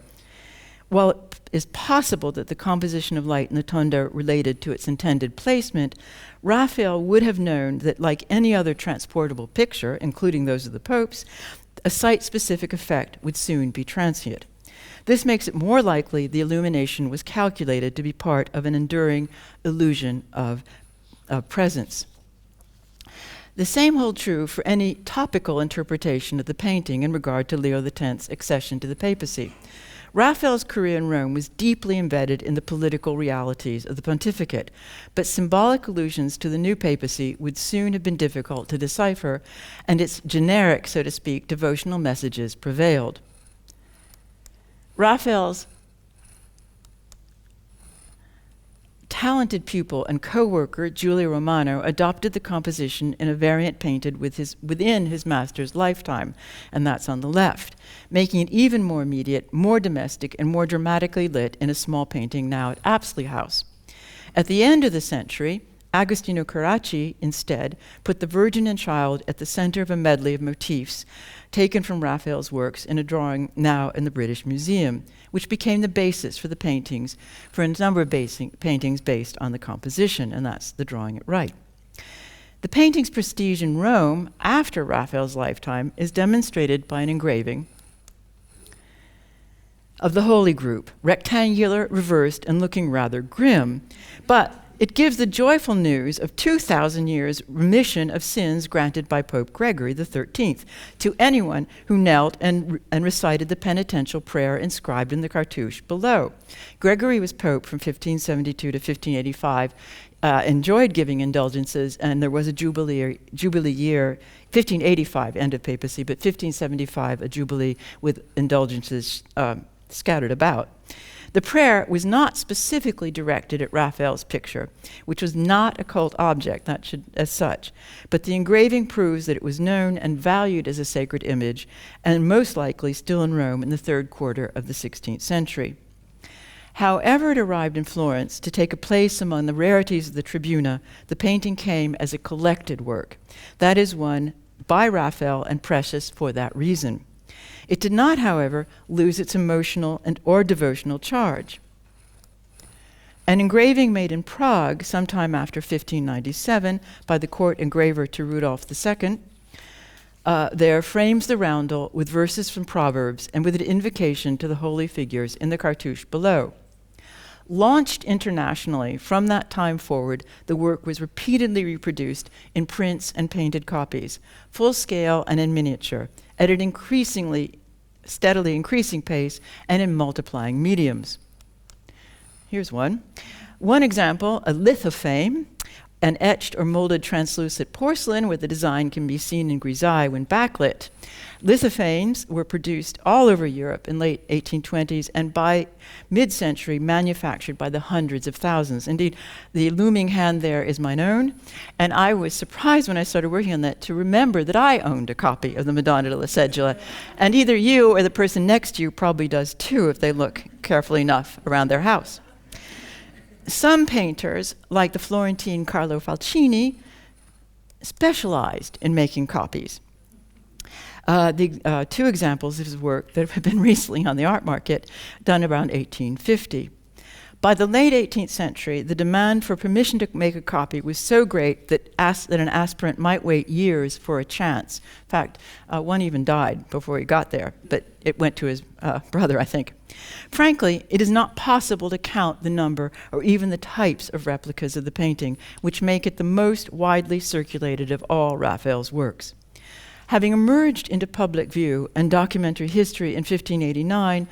While it is possible that the composition of light in the Tondo related to its intended placement, Raphael would have known that, like any other transportable picture, including those of the popes, a site-specific effect would soon be transient. This makes it more likely the illumination was calculated to be part of an enduring illusion of presence. The same holds true for any topical interpretation of the painting in regard to Leo X's accession to the papacy. Raphael's career in Rome was deeply embedded in the political realities of the pontificate, but symbolic allusions to the new papacy would soon have been difficult to decipher, and its generic, so to speak, devotional messages prevailed. Raphael's talented pupil and co-worker, Giulio Romano, adopted the composition in a variant painted within his master's lifetime, and that's on the left, making it even more immediate, more domestic, and more dramatically lit in a small painting now at Apsley House. At the end of the century, Agostino Carracci, instead, put the Virgin and Child at the center of a medley of motifs taken from Raphael's works in a drawing now in the British Museum, which became the basis for the paintings, for a number of paintings based on the composition, and that's the drawing at right. The painting's prestige in Rome after Raphael's lifetime is demonstrated by an engraving of the Holy Group, rectangular, reversed, and looking rather grim, but it gives the joyful news of 2,000 years remission of sins granted by Pope Gregory XIII to anyone who knelt and recited the penitential prayer inscribed in the cartouche below. Gregory was Pope from 1572 to 1585, enjoyed giving indulgences, and there was a jubilee year, 1585, end of papacy, but 1575, a jubilee with indulgences scattered about. The prayer was not specifically directed at Raphael's picture, which was not a cult object as such, but the engraving proves that it was known and valued as a sacred image, and most likely still in Rome in the third quarter of the 16th century. However it arrived in Florence to take a place among the rarities of the Tribuna, the painting came as a collected work. That is one by Raphael and precious for that reason. It did not, however, lose its emotional or devotional charge. An engraving made in Prague sometime after 1597 by the court engraver to Rudolph II there frames the roundel with verses from Proverbs and with an invocation to the holy figures in the cartouche below. Launched internationally from that time forward, the work was repeatedly reproduced in prints and painted copies, full scale and in miniature, at an steadily increasing pace and in multiplying mediums. Here's one. One example, a lithophane, an etched or molded translucent porcelain where the design can be seen in grisaille when backlit. Lithophanes were produced all over Europe in late 1820s and by mid-century manufactured by the hundreds of thousands. Indeed, the looming hand there is mine own, and I was surprised when I started working on that to remember that I owned a copy of the Madonna della Seggiola, and either you or the person next to you probably does too if they look carefully enough around their house. Some painters, like the Florentine Carlo Falcini, specialized in making copies. The two examples of his work that have been recently on the art market, done around 1850. By the late 18th century, the demand for permission to make a copy was so great that an aspirant might wait years for a chance. In fact, one even died before he got there, but it went to his brother, I think. Frankly, it is not possible to count the number or even the types of replicas of the painting, which make it the most widely circulated of all Raphael's works. Having emerged into public view and documentary history in 1589,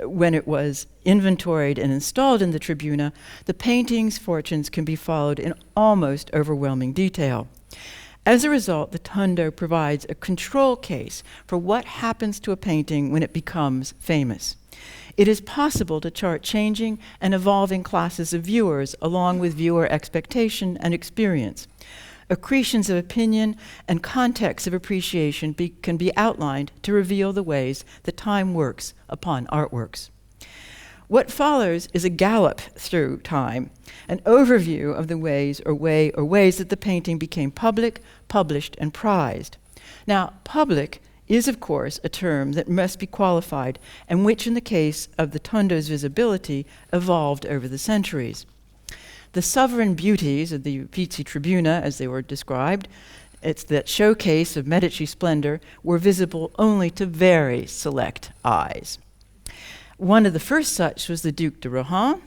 when it was inventoried and installed in the Tribuna, the painting's fortunes can be followed in almost overwhelming detail. As a result, the Tondo provides a control case for what happens to a painting when it becomes famous. It is possible to chart changing and evolving classes of viewers along with viewer expectation and experience. Accretions of opinion and contexts of appreciation can be outlined to reveal the ways that time works upon artworks. What follows is a gallop through time, an overview of the ways that the painting became public, published, and prized. Now, public is, of course, a term that must be qualified, and which, in the case of the Tondo's visibility, evolved over the centuries. The sovereign beauties of the Uffizi Tribuna, as they were described, it's that showcase of Medici splendor, were visible only to very select eyes. One of the first such was the Duc de Rohan,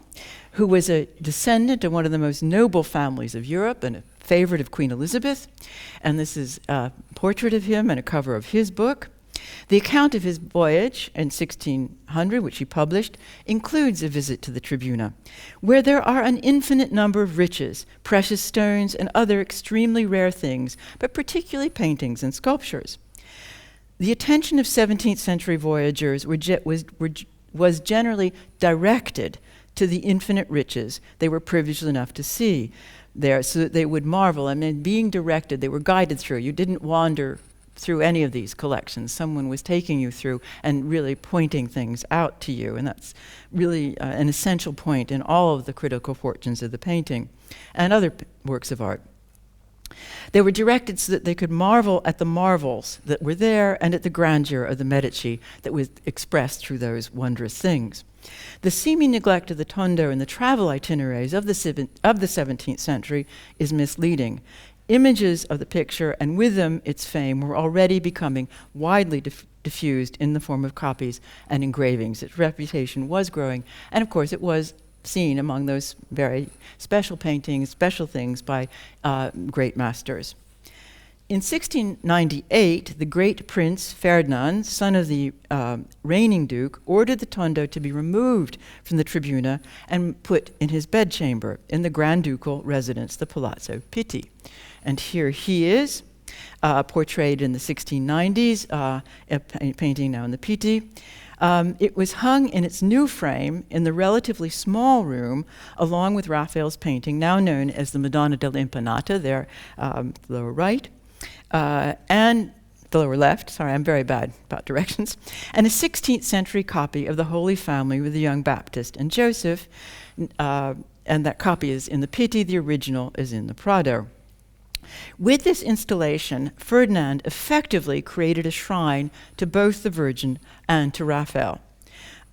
who was a descendant of one of the most noble families of Europe and a favorite of Queen Elizabeth. And this is a portrait of him and a cover of his book. The account of his voyage in 1600, which he published, includes a visit to the Tribuna, where there are an infinite number of riches, precious stones, and other extremely rare things, but particularly paintings and sculptures. The attention of 17th century voyagers was generally directed to the infinite riches they were privileged enough to see there, so that they would marvel. I mean, being directed, they were guided through. You didn't wander through any of these collections. Someone was taking you through and really pointing things out to you, and that's really an essential point in all of the critical fortunes of the painting and other works of art. They were directed so that they could marvel at the marvels that were there and at the grandeur of the Medici that was expressed through those wondrous things. The seeming neglect of the Tondo in the travel itineraries of the 17th century is misleading. Images of the picture, and with them its fame, were already becoming widely diffused in the form of copies and engravings. Its reputation was growing, and of course it was seen among those very special paintings, special things by great masters. In 1698, the great Prince Ferdinand, son of the reigning duke, ordered the Tondo to be removed from the Tribuna and put in his bedchamber in the Grand Ducal residence, the Palazzo Pitti. And here he is, portrayed in the 1690s, a painting now in the Pitti. It was hung in its new frame in the relatively small room, along with Raphael's painting, now known as the Madonna della Impanata, there, lower right, and the lower left. Sorry, I'm very bad about directions. And a 16th century copy of the Holy Family with the young Baptist and Joseph, and that copy is in the Pitti, the original is in the Prado. With this installation, Ferdinand effectively created a shrine to both the Virgin and to Raphael.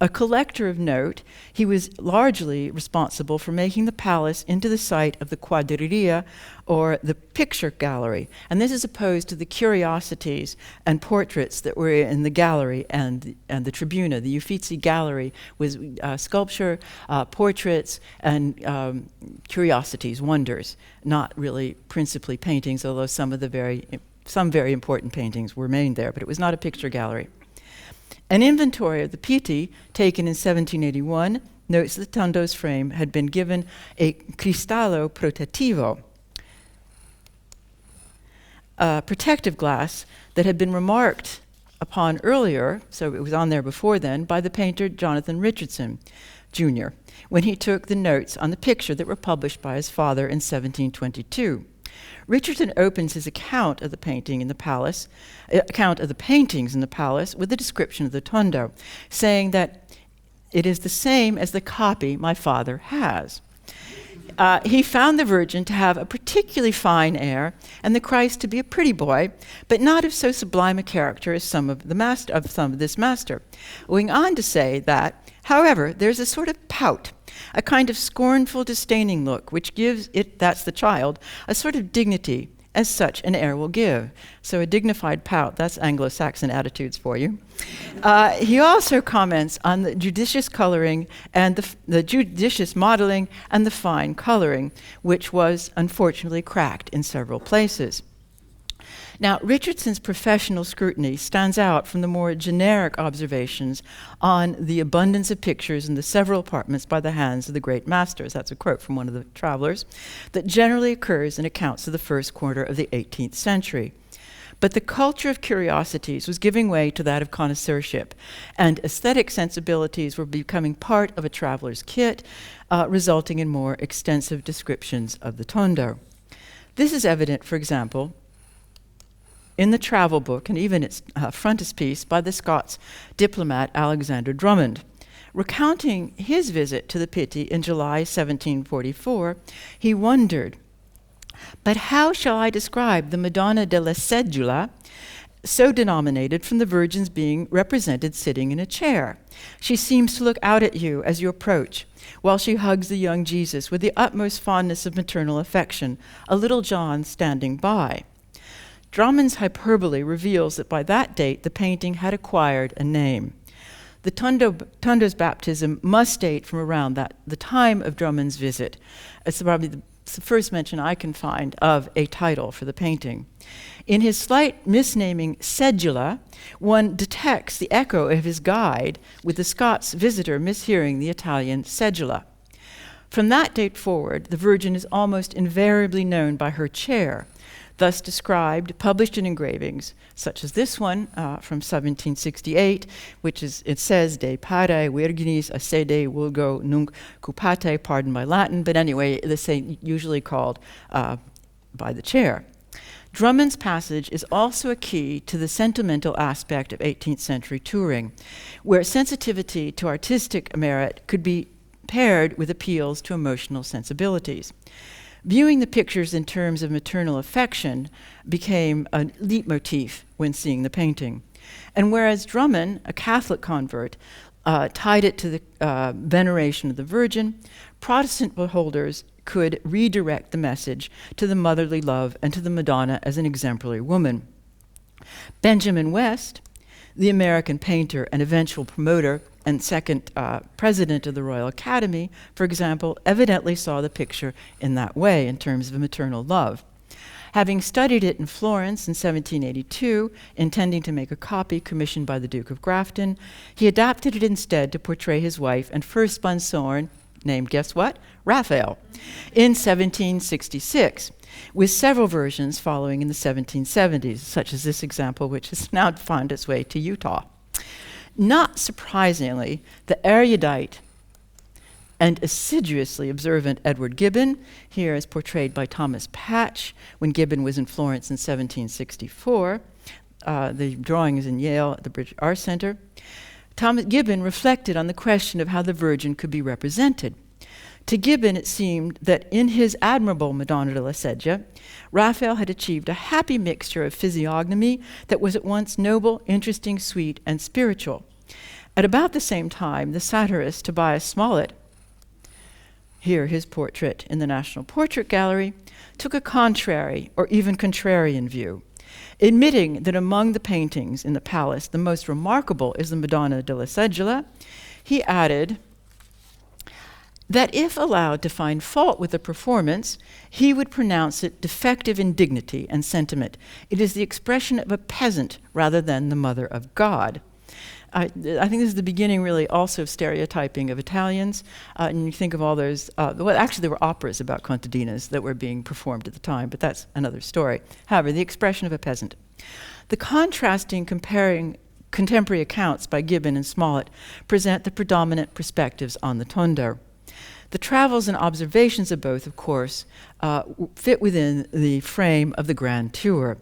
A collector of note, he was largely responsible for making the palace into the site of the quadrilleria, or the picture gallery. And this is opposed to the curiosities and portraits that were in the gallery and the Tribuna. The Uffizi gallery was sculpture, portraits, and curiosities, wonders, not really principally paintings, although some very important paintings were made there, but it was not a picture gallery. An inventory of the Pitti, taken in 1781, notes that Tondo's frame had been given a cristallo protettivo, a protective glass that had been remarked upon earlier, so it was on there before then, by the painter Jonathan Richardson, Jr., when he took the notes on the picture that were published by his father in 1722. Richardson opens his account of the painting in the palace, account of the paintings in the palace, with a description of the Tondo, saying that it is the same as the copy my father has. He found the Virgin to have a particularly fine air, and the Christ to be a pretty boy, but not of so sublime a character as some of this master. Going on to say that, however, there's a sort of pout, a kind of scornful, disdaining look, which gives it, that's the child, a sort of dignity, as such an air will give. So a dignified pout, that's Anglo-Saxon attitudes for you. He also comments on the judicious coloring and the judicious modeling and the fine coloring, which was unfortunately cracked in several places. Now, Richardson's professional scrutiny stands out from the more generic observations on the abundance of pictures in the several apartments by the hands of the great masters. That's a quote from one of the travelers, that generally occurs in accounts of the first quarter of the 18th century. But the culture of curiosities was giving way to that of connoisseurship, and aesthetic sensibilities were becoming part of a traveler's kit, resulting in more extensive descriptions of the Tondo. This is evident, for example, in the travel book, and even its frontispiece, by the Scots diplomat Alexander Drummond. Recounting his visit to the Pitti in July 1744, he wondered, "But how shall I describe the Madonna della Seggiola, so denominated from the Virgin's being represented sitting in a chair? She seems to look out at you as you approach, while she hugs the young Jesus with the utmost fondness of maternal affection, a little John standing by." Drummond's hyperbole reveals that by that date the painting had acquired a name. The Tondo's baptism must date from around the time of Drummond's visit. It's probably the first mention I can find of a title for the painting. In his slight misnaming Seggiola, one detects the echo of his guide, with the Scots visitor mishearing the Italian Seggiola. From that date forward, the Virgin is almost invariably known by her chair, thus described, published in engravings, such as this one from 1768, which is, it says, De pare virginis a sede vulgo nunc cupate, pardon my Latin, but anyway, the same, usually called by the chair. Drummond's passage is also a key to the sentimental aspect of 18th century touring, where sensitivity to artistic merit could be paired with appeals to emotional sensibilities. Viewing the pictures in terms of maternal affection became a leitmotif when seeing the painting. And whereas Drummond, a Catholic convert, tied it to the veneration of the Virgin, Protestant beholders could redirect the message to the motherly love and to the Madonna as an exemplary woman. Benjamin West, the American painter and eventual promoter and second president of the Royal Academy, for example, evidently saw the picture in that way in terms of maternal love. Having studied it in Florence in 1782, intending to make a copy commissioned by the Duke of Grafton, he adapted it instead to portray his wife and first consort, named, guess what? Raphael, in 1766, with several versions following in the 1770s, such as this example, which has now found its way to Utah. Not surprisingly, the erudite and assiduously observant Edward Gibbon, here as portrayed by Thomas Patch when Gibbon was in Florence in 1764. The drawing is in Yale at the British Art Center. Thomas Gibbon reflected on the question of how the Virgin could be represented. To Gibbon, it seemed that in his admirable Madonna della Seggiola, Raphael had achieved a happy mixture of physiognomy that was at once noble, interesting, sweet, and spiritual. At about the same time, the satirist Tobias Smollett, here his portrait in the National Portrait Gallery, took a contrary or even contrarian view. Admitting that among the paintings in the palace, the most remarkable is the Madonna della Seggiola, he added that if allowed to find fault with the performance, he would pronounce it defective in dignity and sentiment. It is the expression of a peasant rather than the mother of God. I think this is the beginning, really, also of stereotyping of Italians. And you think of all those, well, actually, there were operas about contadinas that were being performed at the time, but that's another story. However, the expression of a peasant. The contrasting comparing contemporary accounts by Gibbon and Smollett present the predominant perspectives on the Tondo. The travels and observations of both, of course, fit within the frame of the Grand Tour,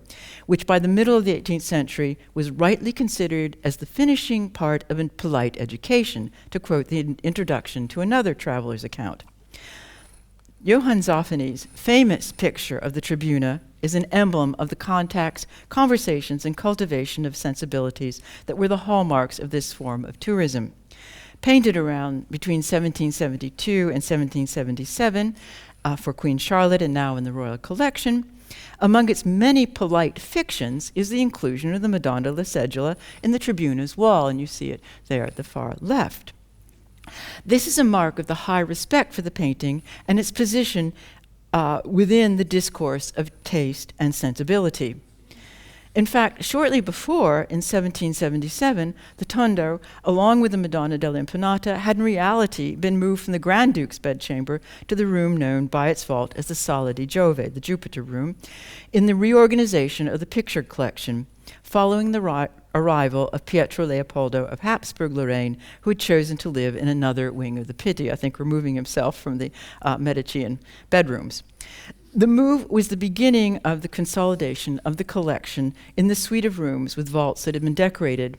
which by the middle of the 18th century was rightly considered as the finishing part of a polite education, to quote the introduction to another traveler's account. Johann Zoffany's famous picture of the Tribuna is an emblem of the contacts, conversations, and cultivation of sensibilities that were the hallmarks of this form of tourism. Painted around between 1772 and 1777 for Queen Charlotte and now in the Royal Collection, among its many polite fictions is the inclusion of the Madonna della Seggiola in the Tribuna's wall, and you see it there at the far left. This is a mark of the high respect for the painting and its position within the discourse of taste and sensibility. In fact, shortly before, in 1777, the Tondo, along with the Madonna dell'Impanata, had in reality been moved from the Grand Duke's bedchamber to the room known by its vault as the Sala di Giove, the Jupiter room, in the reorganization of the picture collection, following the arrival of Pietro Leopoldo of Habsburg-Lorraine, who had chosen to live in another wing of the Pitti, I think removing himself from the Medicean bedrooms. The move was the beginning of the consolidation of the collection in the suite of rooms with vaults that had been decorated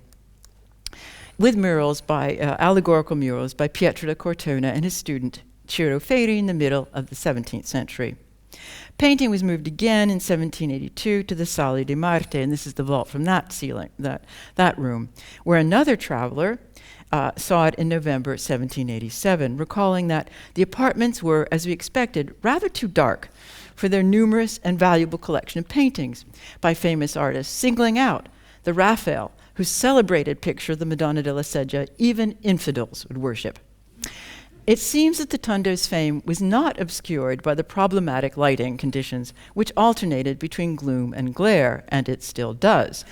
with murals by allegorical murals by Pietro da Cortona and his student Ciro Ferri in the middle of the 17th century. Painting was moved again in 1782 to the Sala di Marte, and this is the vault from that ceiling, that room, where another traveler saw it in November 1787, recalling that the apartments were, as we expected, rather too dark for their numerous and valuable collection of paintings by famous artists, singling out the Raphael, whose celebrated picture of the Madonna della Seggiola even infidels would worship. It seems that the Tondo's fame was not obscured by the problematic lighting conditions which alternated between gloom and glare, and it still does.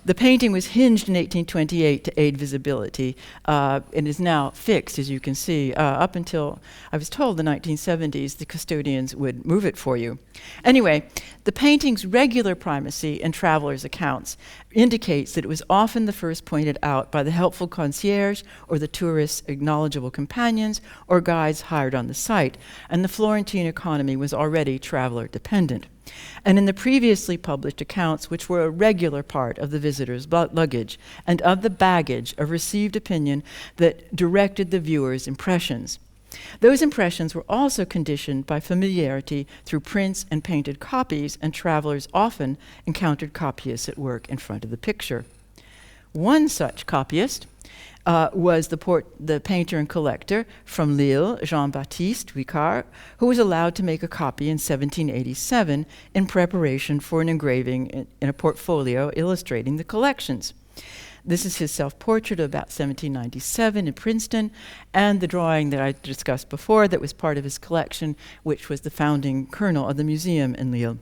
The painting was hinged in 1828 to aid visibility and is now fixed, as you can see. Up until, I was told, the 1970s, the custodians would move it for you. Anyway, the painting's regular primacy in travelers' accounts indicates that it was often the first pointed out by the helpful concierge or the tourist's knowledgeable companions or guides hired on the site, and the Florentine economy was already traveler dependent. And in the previously published accounts, which were a regular part of the visitor's luggage and of the baggage of received opinion that directed the viewer's impressions. Those impressions were also conditioned by familiarity through prints and painted copies, and travelers often encountered copyists at work in front of the picture. One such copyist was the painter and collector from Lille, Jean-Baptiste Ricard, who was allowed to make a copy in 1787 in preparation for an engraving in a portfolio illustrating the collections. This is his self-portrait of about 1797 in Princeton, and the drawing that I discussed before that was part of his collection, which was the founding kernel of the museum in Lille.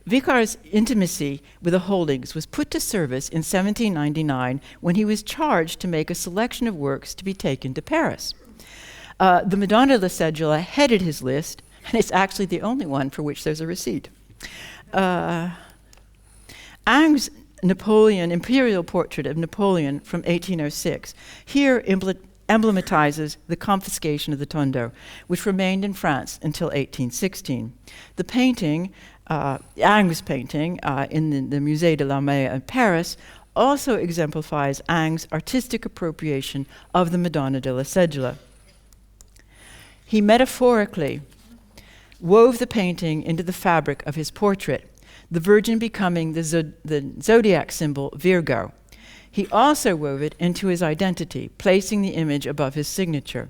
Ricard's intimacy with the holdings was put to service in 1799 when he was charged to make a selection of works to be taken to Paris. The Madonna della Seggiola headed his list, and it's actually the only one for which there's a receipt. Ingres' Napoleon, imperial portrait of Napoleon from 1806, here emblematizes the confiscation of the Tondo, which remained in France until 1816. The painting, Ingres' painting in the Musée de l'Armée in Paris, also exemplifies Ingres' artistic appropriation of the Madonna della Seggiola. He metaphorically wove the painting into the fabric of his portrait, the Virgin becoming the zodiac symbol Virgo. He also wove it into his identity, placing the image above his signature.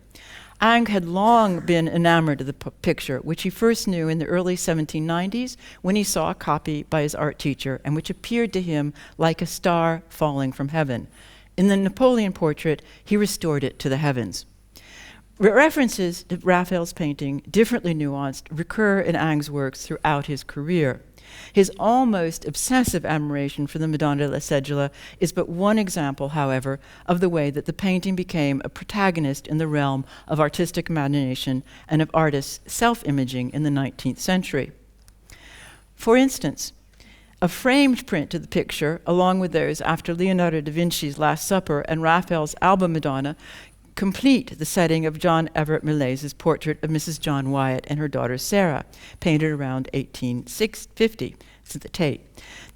Ingres had long been enamored of the picture, which he first knew in the early 1790s when he saw a copy by his art teacher and which appeared to him like a star falling from heaven. In the Napoleon portrait, he restored it to the heavens. References to Raphael's painting, differently nuanced, recur in Ingres' works throughout his career. His almost obsessive admiration for the Madonna della Seggiola is but one example, however, of the way that the painting became a protagonist in the realm of artistic imagination and of artists' self-imaging in the 19th century. For instance, A framed print of the picture, along with those after Leonardo da Vinci's Last Supper and Raphael's Alba Madonna, complete the setting of John Everett Millais' portrait of Mrs. John Wyatt and her daughter Sarah, painted around 1850. It's at the Tate.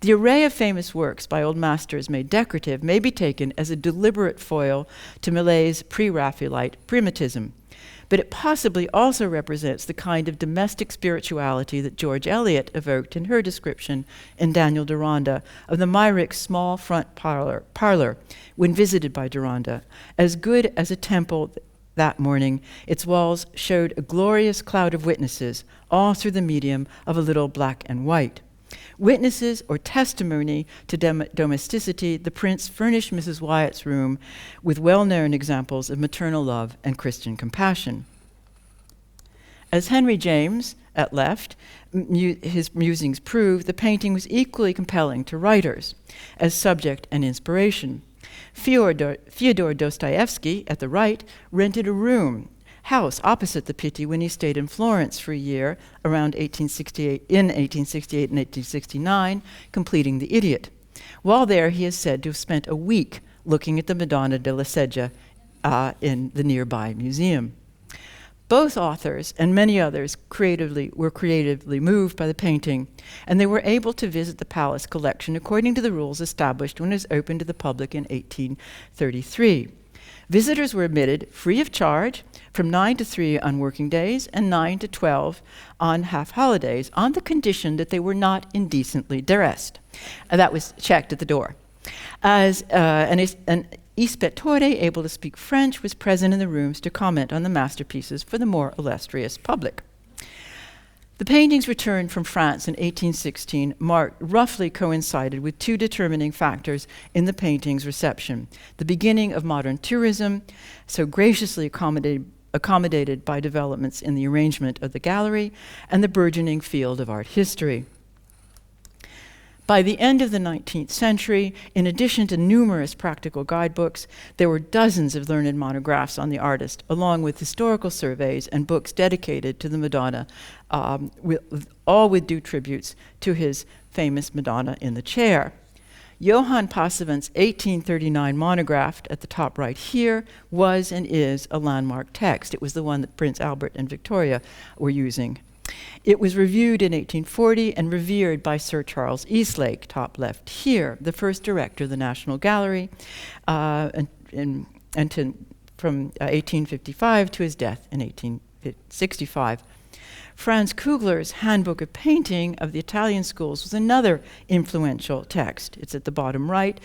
The array of famous works by old masters made decorative may be taken as a deliberate foil to Millais' pre-Raphaelite primatism, but it possibly also represents the kind of domestic spirituality that George Eliot evoked in her description in Daniel Deronda of the Myrick's small front parlor when visited by Deronda. As good as a temple that morning, its walls showed a glorious cloud of witnesses, all through the medium of a little black and white. Witnesses or testimony to domesticity, the prince furnished Mrs. Wyatt's room with well-known examples of maternal love and Christian compassion. As Henry James, at left, his musings prove, the painting was equally compelling to writers as subject and inspiration. Fyodor Dostoevsky, at the right, rented a house opposite the Pitti when he stayed in Florence for a year around 1868 and 1869, completing The Idiot. While there, he is said to have spent a week looking at the Madonna della Seggiola in the nearby museum. Both authors and many others were creatively moved by the painting, and they were able to visit the palace collection according to the rules established when it was opened to the public in 1833. Visitors were admitted free of charge from 9 to 3 on working days and 9 to 12 on half holidays, on the condition that they were not indecently dressed. That was checked at the door. As an ispettore able to speak French was present in the rooms to comment on the masterpieces for the more illustrious public. The painting's return from France in 1816 roughly coincided with two determining factors in the painting's reception: the beginning of modern tourism, so graciously accommodated by developments in the arrangement of the gallery, and the burgeoning field of art history. By the end of the 19th century, in addition to numerous practical guidebooks, there were dozens of learned monographs on the artist, along with historical surveys and books dedicated to the Madonna, all with due tributes to his famous Madonna in the chair. Johann Passavant's 1839 monograph at the top right here was and is a landmark text. It was the one that Prince Albert and Victoria were using. It was reviewed in 1840 and revered by Sir Charles Eastlake, top left here, the first director of the National Gallery, from 1855 to his death in 1865. Franz Kugler's Handbook of Painting of the Italian Schools was another influential text. It's at the bottom right.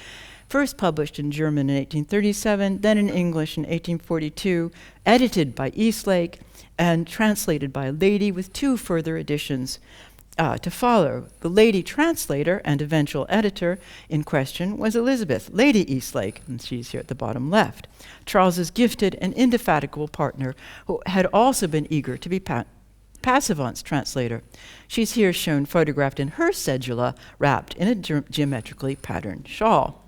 First published in German in 1837, then in English in 1842, edited by Eastlake, and translated by a lady with two further editions to follow. The lady translator and eventual editor in question was Elizabeth, Lady Eastlake, and she's here at the bottom left, Charles's gifted and indefatigable partner, who had also been eager to be Passavant's translator. She's here shown photographed in her seggiola, wrapped in a geometrically patterned shawl.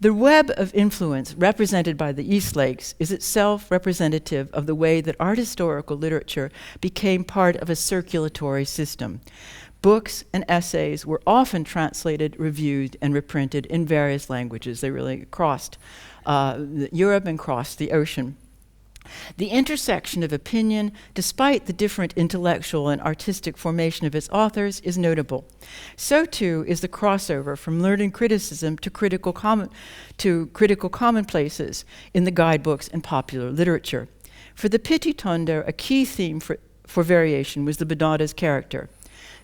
The web of influence represented by the Eastlakes is itself representative of the way that art historical literature became part of a circulatory system. Books and essays were often translated, reviewed, and reprinted in various languages. They really crossed Europe and crossed the ocean. The intersection of opinion, despite the different intellectual and artistic formation of its authors, is notable. So too is the crossover from learned criticism to critical commonplaces in the guidebooks and popular literature. For the Pitti Tondo, a key theme for variation was the Madonna's character.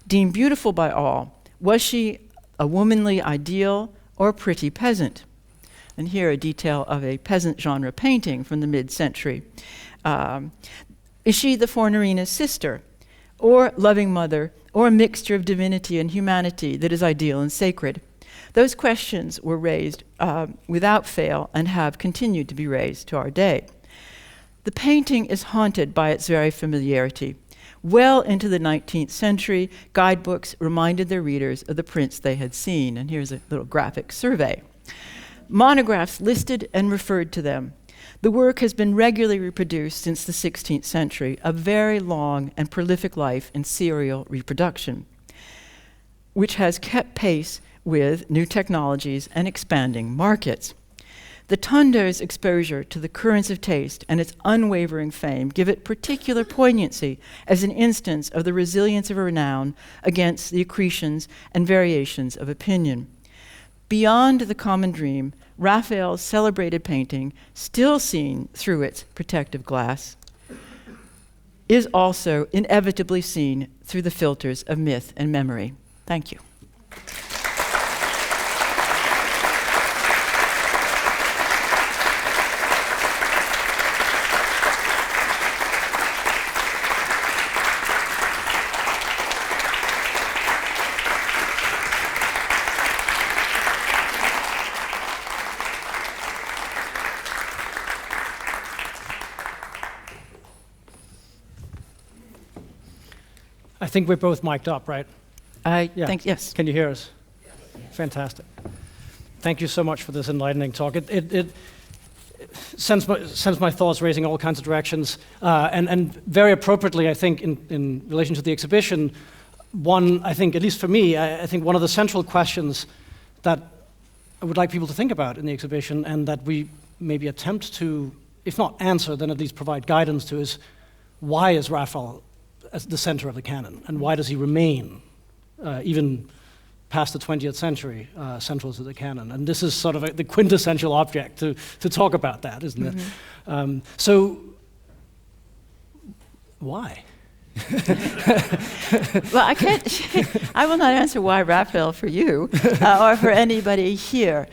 Deemed beautiful by all, was she a womanly ideal or a pretty peasant? And here a detail of a peasant genre painting from the mid-century. Is she the Fornerina's sister, or loving mother, or a mixture of divinity and humanity that is ideal and sacred? Those questions were raised without fail and have continued to be raised to our day. The painting is haunted by its very familiarity. Well into the 19th century, guidebooks reminded their readers of the prince they had seen. And here's a little graphic survey. Monographs listed and referred to them. The work has been regularly reproduced since the 16th century, a very long and prolific life in serial reproduction. which has kept pace with new technologies and expanding markets. The Tondo's exposure to the currents of taste and its unwavering fame give it particular poignancy as an instance of the resilience of renown against the accretions and variations of opinion. Beyond the common dream, Raphael's celebrated painting, still seen through its protective glass, is also inevitably seen through the filters of myth and memory. Thank you. I think we're both mic'd up, right? I think, yes. Can you hear us? Yes. Fantastic. Thank you so much for this enlightening talk. It sends my thoughts racing all kinds of directions, and very appropriately, I think, in relation to the exhibition, I think, at least for me, I think one of the central questions that I would like people to think about in the exhibition, and that we maybe attempt to, if not answer, then at least provide guidance to, is why is Raphael at the center of the canon, and why does he remain, even past the 20th century, central to the canon? And this is sort of the quintessential object to talk about that, isn't it? So, why? Well, I will not answer why Raphael for you, or for anybody here.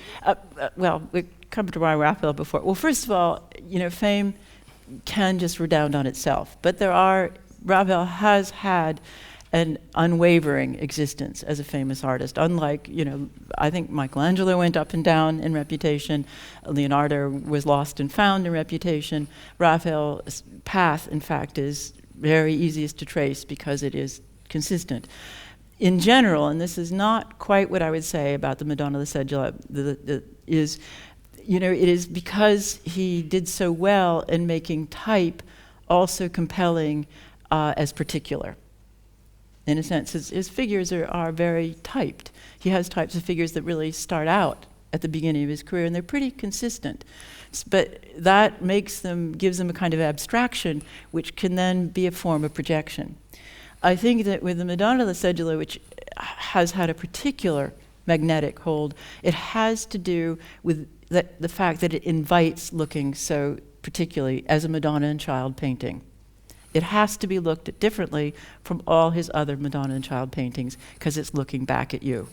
Well, we've come to why Raphael before. Well, first of all, fame can just redound on itself, but Raphael has had an unwavering existence as a famous artist. Unlike, I think Michelangelo went up and down in reputation, Leonardo was lost and found in reputation. Raphael's path, in fact, is very easiest to trace because it is consistent. In general, and this is not quite what I would say about the Madonna della Seggiola, it is because he did so well in making type also compelling as particular. In a sense, his figures are very typed. He has types of figures that really start out at the beginning of his career, and they're pretty consistent. But that gives them a kind of abstraction, which can then be a form of projection. I think that with the Madonna della Seggiola, which has had a particular magnetic hold, it has to do with the fact that it invites looking so particularly as a Madonna and Child painting. It has to be looked at differently from all his other Madonna and Child paintings because it's looking back at you.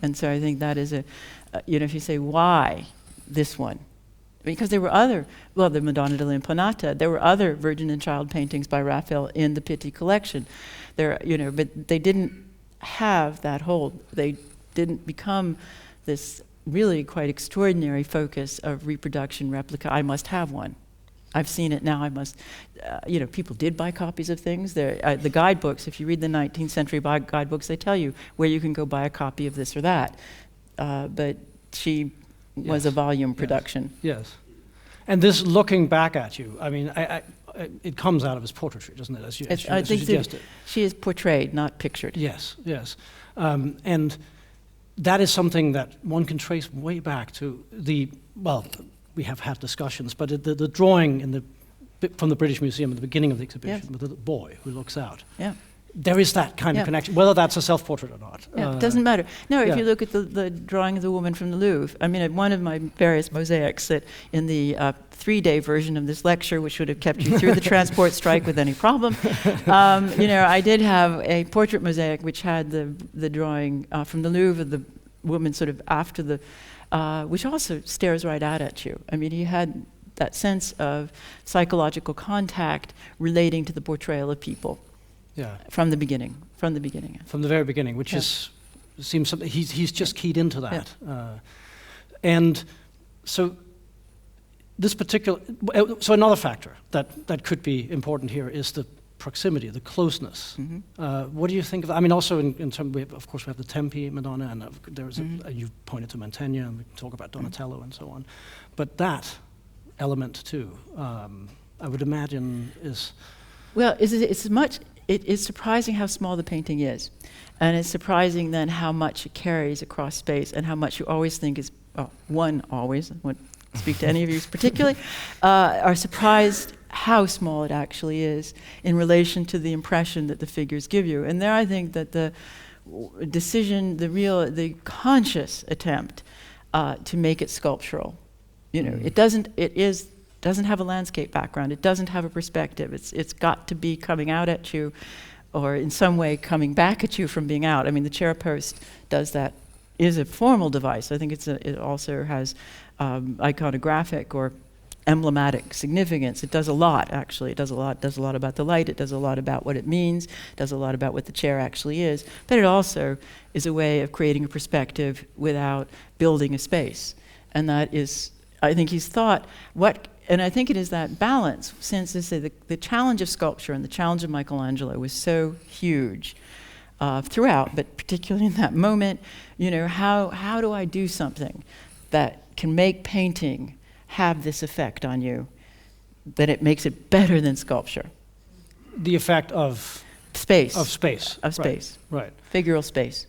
And so I think that is if you say, why this one? Because there were the Madonna della Imponata, there were other Virgin and Child paintings by Raphael in the Pitti collection. But they didn't have that hold. They didn't become this really quite extraordinary focus of reproduction, replica. I must have one. I've seen it now. I must, people did buy copies of things. The guidebooks, if you read the 19th century guidebooks, they tell you where you can go buy a copy of this or that. But she was a volume production. Yes. And this looking back at you, I mean, it comes out of his portraiture, doesn't it? As you suggested. She is portrayed, not pictured. Yes. And that is something that one can trace way back to we have had discussions, but the drawing from the British Museum at the beginning of the exhibition with the boy who looks out. Yeah. There is that kind of connection, whether that's a self-portrait or not. Yeah, it doesn't matter. No, if you look at the drawing of the woman from the Louvre, I mean, at one of my various mosaics that in the 3-day version of this lecture, which would have kept you through the transport strike with any problem, I did have a portrait mosaic which had the drawing from the Louvre of the woman sort of after the, which also stares right out at you. I mean, he had that sense of psychological contact relating to the portrayal of people. Yeah. From the beginning. From the very beginning, which seems something he's just keyed into that. Yeah. And so this particular, so another factor that could be important here is the proximity, the closeness. Mm-hmm. What do you think of that? I mean, also in terms, of course, we have the Tempe Madonna, and there's you pointed to Mantegna, and we talk about Donatello and so on. But that element too, I would imagine is... Well, it's much... it is surprising how small the painting is. And it's surprising then how much it carries across space and how much you always think is, one always, I won't speak to any of you particularly, are surprised how small it actually is in relation to the impression that the figures give you. And there I think that the decision, the conscious attempt to make it sculptural, it doesn't have a landscape background, it doesn't have a perspective, it's got to be coming out at you or in some way coming back at you from being out. I mean, the chair post does that, is a formal device. I think it also has iconographic or emblematic significance. It does a lot, actually. It does a lot about the light, it does a lot about what it means, it does a lot about what the chair actually is, but it also is a way of creating a perspective without building a space. And that is, I think he's thought, and I think it is that balance, since the challenge of sculpture and the challenge of Michelangelo was so huge throughout, but particularly in that moment, how do I do something that can make painting have this effect on you, that it makes it better than sculpture? The effect of space. Of space. Of space. Right. Figural space.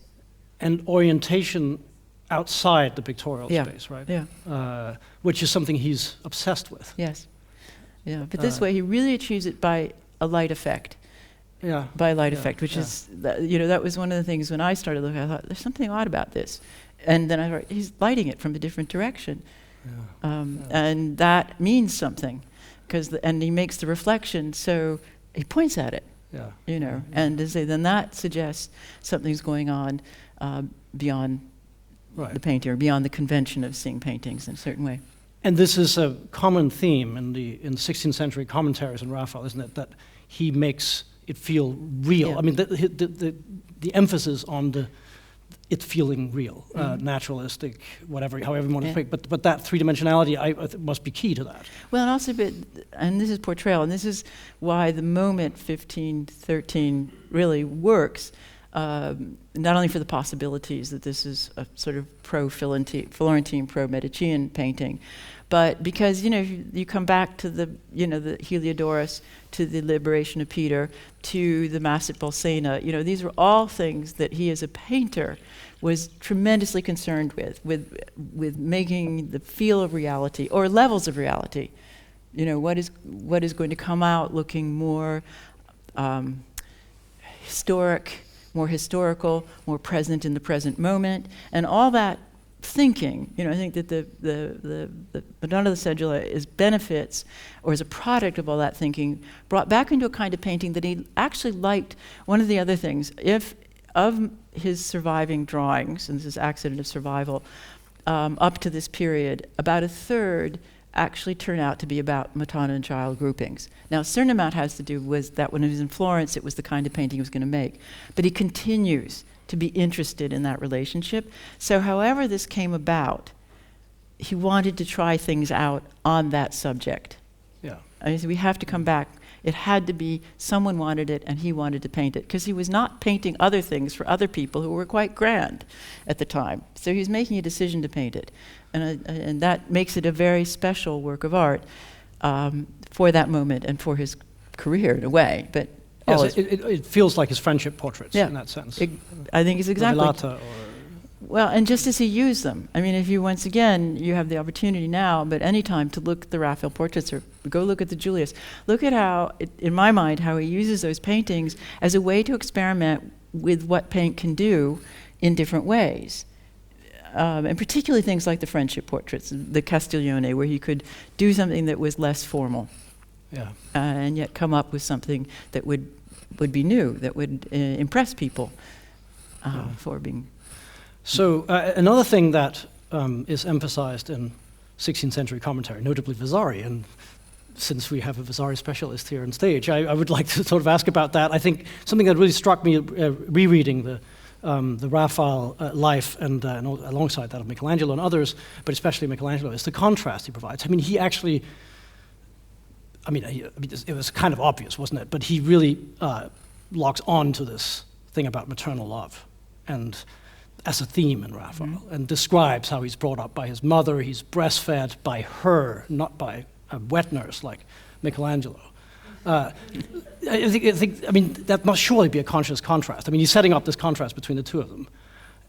And orientation outside the pictorial space, right? Yeah. Which is something he's obsessed with. Yes. Yeah. But this way, he really achieves it by a light effect. Yeah. By light effect, which is, that was one of the things when I started looking, I thought, there's something odd about this. And then I thought, he's lighting it from a different direction. And that means something, and he makes the reflection, so he points at it. And to say, then that suggests something's going on beyond the painting, or beyond the convention of seeing paintings in a certain way. And this is a common theme in the 16th century commentaries on Raphael, isn't it? That he makes it feel real. Yeah. I mean, the emphasis on it feeling real, naturalistic, whatever, however you want to think. But that three-dimensionality must be key to that. Well, and also, and this is portrayal, and this is why the moment 1513 really works, not only for the possibilities that this is a sort of Florentine, pro-Medician painting, but because, you come back to the Heliodorus, to the liberation of Peter, to the Mass at Bolsena, these were all things that he as a painter was tremendously concerned with making the feel of reality, or levels of reality. What is going to come out looking more historic, more historical, more present in the present moment, and all that thinking. I think that the Madonna della Seggiola benefits, or is a product of all that thinking, brought back into a kind of painting that he actually liked. One of the other things, of his surviving drawings, and this is accident of survival, up to this period, about a third actually turn out to be about Madonna and child groupings. Now, a certain amount has to do with that when he was in Florence, it was the kind of painting he was going to make. But he continues to be interested in that relationship. So however this came about, he wanted to try things out on that subject. Yeah. I mean, so we have to come back. It had to be someone wanted it and he wanted to paint it, because he was not painting other things for other people who were quite grand at the time. So he was making a decision to paint it. And that makes it a very special work of art for that moment and for his career in a way. But yes, it feels like his friendship portraits in that sense. I think it's exactly. Well, and just as he used them. I mean, if you, once again, you have the opportunity now, but any time to look at the Raphael portraits or go look at the Julius, look at how, in my mind, how he uses those paintings as a way to experiment with what paint can do in different ways. And particularly things like the friendship portraits, the Castiglione, where he could do something that was less formal. Yeah. And yet come up with something that would be new, that would impress people for being... So another thing that is emphasized in 16th century commentary, notably Vasari, and since we have a Vasari specialist here on stage, I would like to sort of ask about that. I think something that really struck me rereading the Raphael life and alongside that of Michelangelo and others, but especially Michelangelo, is the contrast he provides. I mean, he actually... it was kind of obvious, wasn't it? But he really locks on to this thing about maternal love, and as a theme in Raphael, and describes how he's brought up by his mother, he's breastfed by her, not by a wet nurse like Michelangelo. I mean, that must surely be a conscious contrast. I mean, he's setting up this contrast between the two of them.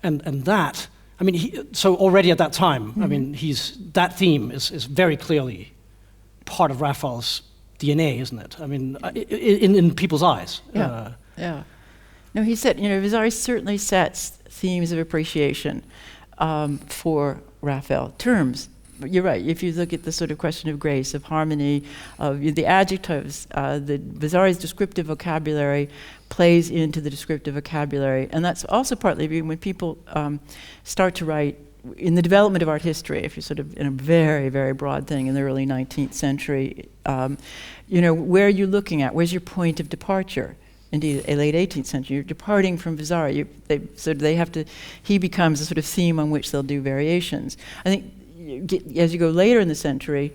And that, I mean, so already at that time, I mean, that theme is very clearly part of Raphael's DNA, isn't it? I mean, in people's eyes. Yeah. No, he said, Vasari certainly sets themes of appreciation for Raphael. Terms, you're right. If you look at the sort of question of grace, of harmony, of the adjectives, the Vasari's descriptive vocabulary plays into the descriptive vocabulary. And that's also partly when people start to write in the development of art history, if you're sort of in a very, very broad thing in the early 19th century, where are you looking at? Where's your point of departure? Indeed, a late 18th century, you're departing from Vasari. He becomes a sort of theme on which they'll do variations. I think as you go later in the century,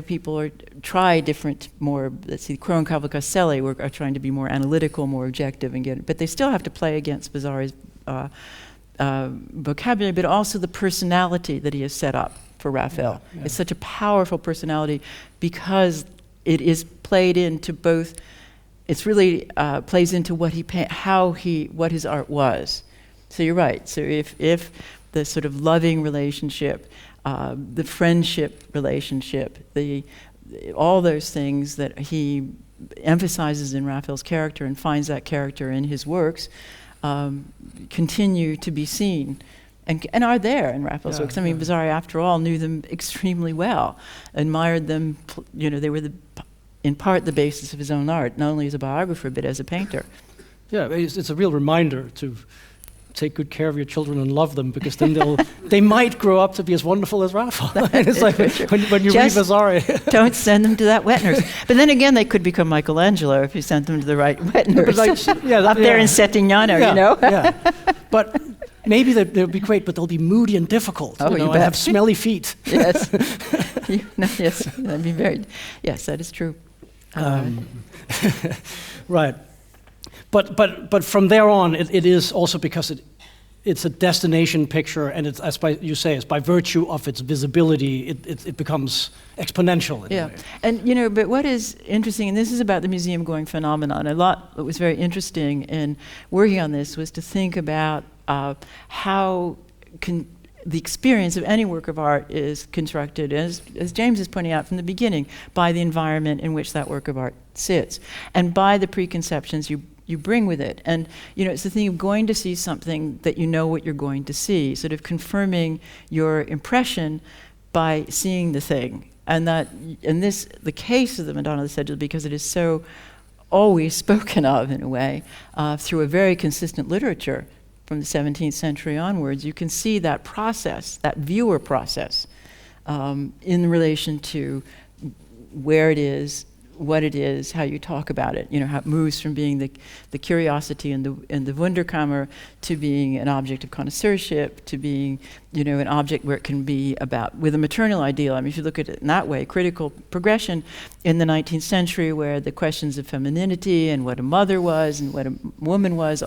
people try different, more, let's see, Crowe and Cavalcaselli are trying to be more analytical, more objective, but they still have to play against Vasari's vocabulary, but also the personality that he has set up for Raphael. Yeah. It's such a powerful personality because it is played into both. It's really plays into what what his art was. So you're right. So if the sort of loving relationship, the friendship relationship, all those things that he emphasizes in Raphael's character and finds that character in his works, continue to be seen and are there in Raphael's works. I mean, Vasari, after all, knew them extremely well, admired them. They were in part the basis of his own art, not only as a biographer, but as a painter. Yeah, it's a real reminder to take good care of your children and love them, because then they might grow up to be as wonderful as Raphael. It's like when you read Vasari. Don't send them to that wet nurse. But then again, they could become Michelangelo if you sent them to the right wet nurse. Up there in Settignano, Yeah. But maybe they'll be great, but they'll be moody and difficult. Oh, you bet. And have smelly feet. Yes. Yes, that'd be yes, that is true. Right. But from there on, it is also because it's a destination picture, and it's, as you say, it's by virtue of its visibility, it becomes exponential. In a way. And but what is interesting, and this is about the museum-going phenomenon. A lot that was very interesting in working on this was to think about how the experience of any work of art is constructed, as James is pointing out from the beginning, by the environment in which that work of art sits, and by the preconceptions you bring with it. And it's the thing of going to see something that you know what you're going to see, sort of confirming your impression by seeing the thing. And the case of the Madonna della Seggiola, because it is so always spoken of in a way, through a very consistent literature from the 17th century onwards, you can see that process, that viewer process, in relation to where it is, what it is, how you talk about it. How it moves from being the curiosity in the Wunderkammer to being an object of connoisseurship, to being, an object where it can be with a maternal ideal. I mean, if you look at it in that way, critical progression in the 19th century, where the questions of femininity and what a mother was and what a woman was,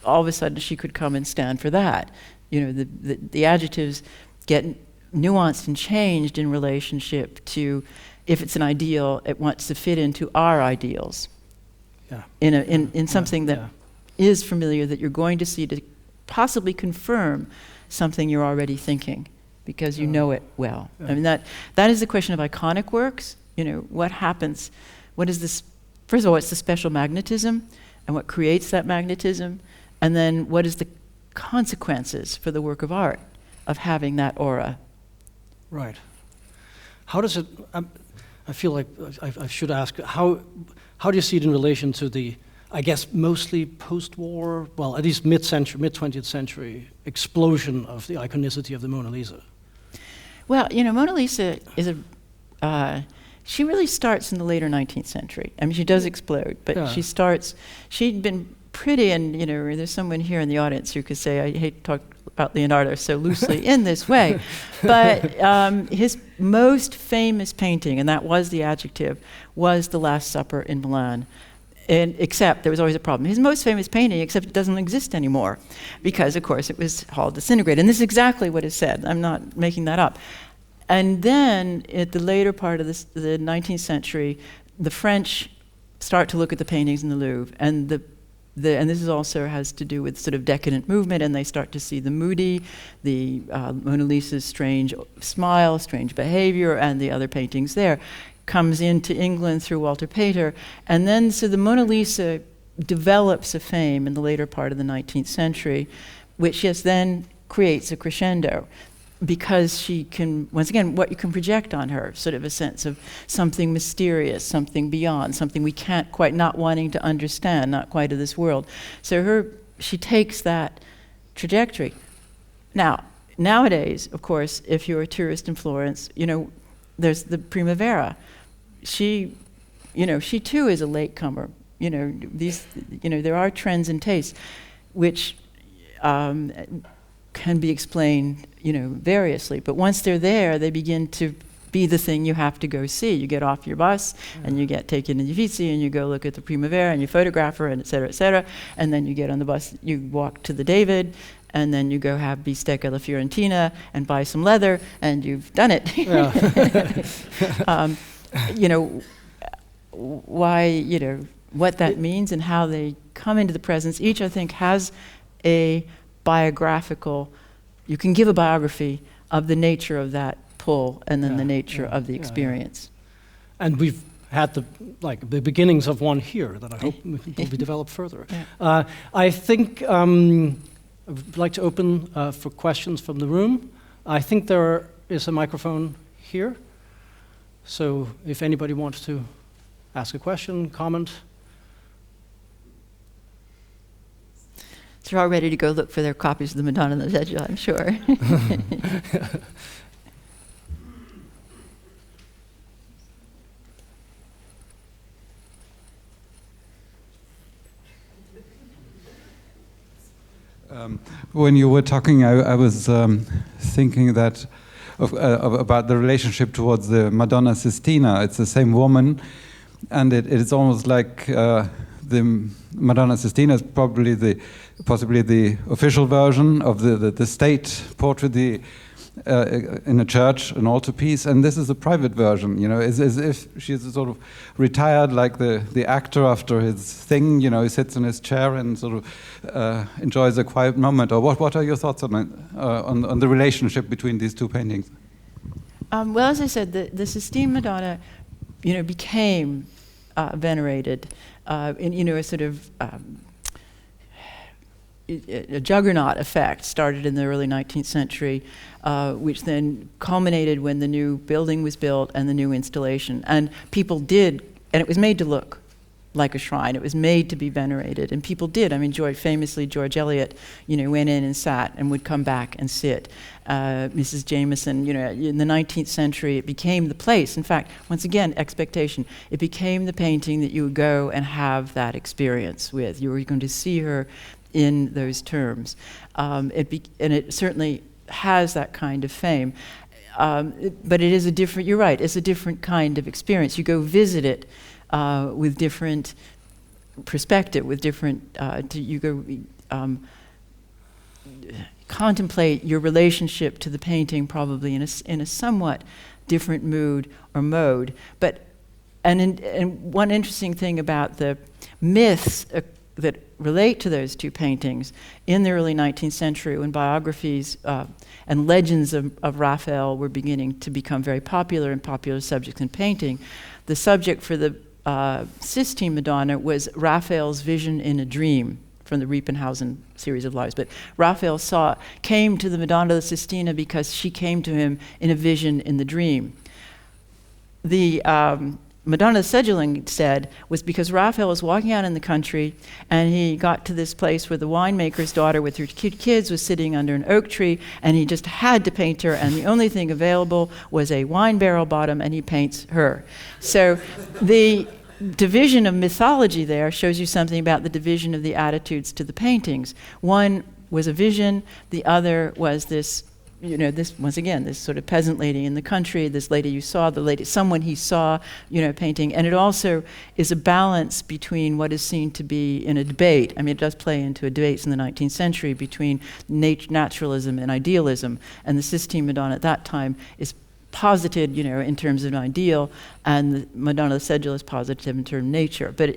all of a sudden she could come and stand for that. The adjectives get nuanced and changed in relationship to, if it's an ideal, it wants to fit into our ideals. Yeah. In something that is familiar, that you're going to see, to possibly confirm something you're already thinking, because you know it well. I mean, that is the question of iconic works. What happens? What is this? First of all, it's the special magnetism, and what creates that magnetism. And then what is the consequences for the work of art of having that aura? Right. How does it, I feel like I should ask, how do you see it in relation to the, I guess, mostly post-war, well, at least mid-20th century explosion of the iconicity of the Mona Lisa? Well, Mona Lisa is she really starts in the later 19th century. I mean, she does explode, but she'd been pretty, and there's someone here in the audience who could say, I hate to talk about Leonardo so loosely in this way, but his most famous painting, and that was the adjective, was The Last Supper in Milan. Except there was always a problem. His most famous painting, except it doesn't exist anymore, because of course it was all disintegrated. And this is exactly what is said. I'm not making that up. And then at the later part of the 19th century, the French start to look at the paintings in the Louvre, and and this is also has to do with sort of decadent movement, and they start to see the moody, the Mona Lisa's strange smile, strange behavior, and the other paintings there, comes into England through Walter Pater, and then so the Mona Lisa develops a fame in the later part of the 19th century, which then creates a crescendo, because she can, once again, what you can project on her, sort of a sense of something mysterious, something beyond, something we can't quite, not wanting to understand, not quite of this world. So she takes that trajectory. Now, nowadays, of course, if you're a tourist in Florence, there's the Primavera. She too is a latecomer. There are trends and tastes, which can be explained, variously. But once they're there, they begin to be the thing you have to go see. You get off your bus, and you get taken to the Uffizi, and you go look at the Primavera, and you photograph her, and et cetera, and then you get on the bus, you walk to the David, and then you go have bistec alla Fiorentina and buy some leather, and you've done it. Yeah. Why, what that means and how they come into the presence. Each, I think, has a biographical, you can give a biography of the nature of that pull and then the nature of the experience. And we've had the beginnings of one here that I hope will be developed further. Yeah. I think I would like to open for questions from the room. I think there is a microphone here. So if anybody wants to ask a question, comment. They're all ready to go look for their copies of the Madonna della Seggiola, I'm sure. When you were talking, I was thinking that about the relationship towards the Madonna Sistina. It's the same woman, and it's almost like the Madonna Sistina is possibly the official version of the state portrait in a church, an altarpiece, and this is a private version. As if she's sort of retired, like the actor after his thing. He sits in his chair and sort of enjoys a quiet moment. Or what are your thoughts on the relationship between these two paintings? Well, as I said, the Sistine Madonna, became venerated in a sort of a juggernaut effect started in the early 19th century, which then culminated when the new building was built and the new installation. And people did, and it was made to look like a shrine. It was made to be venerated, and people did. I mean, famously, George Eliot, went in and sat and would come back and sit. Mrs. Jameson, in the 19th century, it became the place. In fact, once again, expectation. It became the painting that you would go and have that experience with. You were going to see her in those terms. And it certainly has that kind of fame. But it is you're right, it's a different kind of experience. You go visit it with different perspective, with different, you go contemplate your relationship to the painting probably in a somewhat different mood or mode. And one interesting thing about the myths that relate to those two paintings in the early 19th century, when biographies and legends of Raphael were beginning to become very popular and popular subjects in painting, the subject for the Sistine Madonna was Raphael's vision in a dream from the Riepenhausen series of lives. But Raphael came to the Madonna della Sistina because she came to him in a vision in the dream. The Madonna della Seggiola said was because Raphael was walking out in the country and he got to this place where the winemaker's daughter with her cute kids was sitting under an oak tree, and he just had to paint her, and the only thing available was a wine barrel bottom, and he paints her. So the division of mythology there shows you something about the division of the attitudes to the paintings. One was a vision, the other was this, once again, this sort of peasant lady in the country, this lady you saw, someone he saw, painting. And it also is a balance between what is seen to be in a debate. I mean, it does play into a debate in the 19th century between naturalism and idealism. And the Sistine Madonna at that time is posited, in terms of an ideal, and the Madonna della Seggiola is positive in terms of nature. But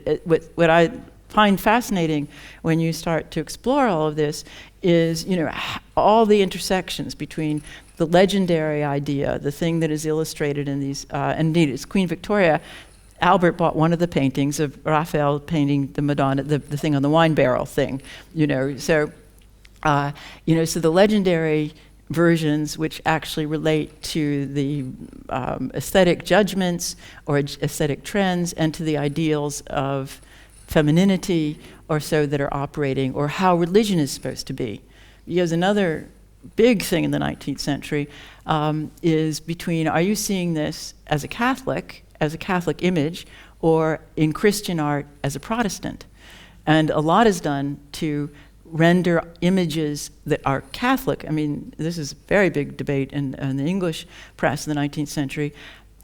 what I find fascinating when you start to explore all of this is, all the intersections between the legendary idea, the thing that is illustrated in these, indeed, it's Queen Victoria. Albert bought one of the paintings of Raphael painting the Madonna, the thing on the wine barrel thing, So the legendary versions, which actually relate to the aesthetic judgments or aesthetic trends, and to the ideals of femininity or so that are operating, or how religion is supposed to be. Because another big thing in the 19th century is between, are you seeing this as a Catholic image, or in Christian art as a Protestant? And a lot is done to render images that are Catholic. I mean, this is a very big debate in the English press in the 19th century.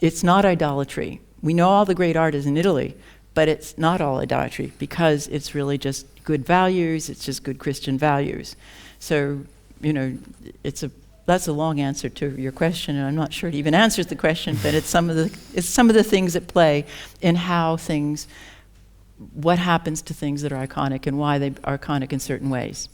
It's not idolatry. We know all the great art is in Italy, but it's not all idolatry, because it's really just good values, it's just good Christian values. So, that's a long answer to your question, and I'm not sure it even answers the question, but it's some of the things at play in what happens to things that are iconic and why they are iconic in certain ways.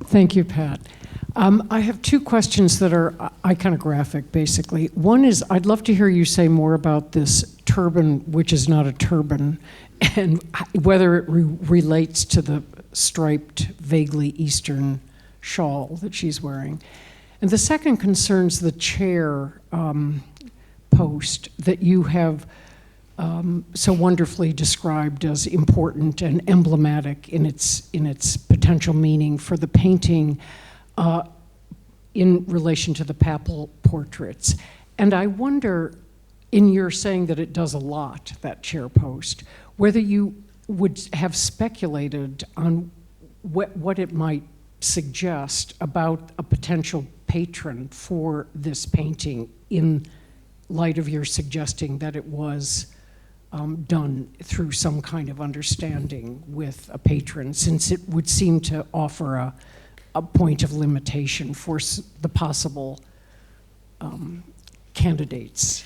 Thank you, Pat. I have two questions that are iconographic, basically. One is, I'd love to hear you say more about this turban, which is not a turban, and whether it relates to the striped, vaguely Eastern shawl that she's wearing. And the second concerns the chair post that you have so wonderfully described as important and emblematic in its potential meaning for the painting in relation to the papal portraits. And I wonder, in your saying that it does a lot, that chair post, whether you would have speculated on what it might suggest about a potential patron for this painting, in light of your suggesting that it was done through some kind of understanding with a patron, since it would seem to offer a point of limitation for the possible candidates.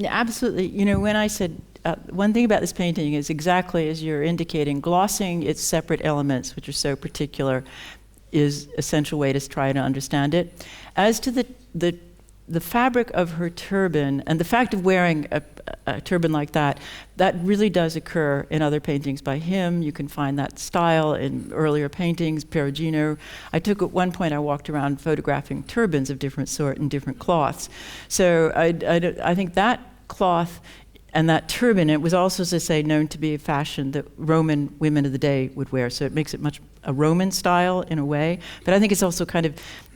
Absolutely. When I said, one thing about this painting is exactly as you're indicating, glossing its separate elements, which are so particular, is an essential way to try to understand it. As to the fabric of her turban, and the fact of wearing a turban like that really does occur in other paintings by him. You can find that style in earlier paintings, Perugino. At one point I walked around photographing turbans of different sort and different cloths. So I think that cloth and that turban, it was also, as I say, known to be a fashion that Roman women of the day would wear. So it makes it much a Roman style in a way. But I think it's also kind of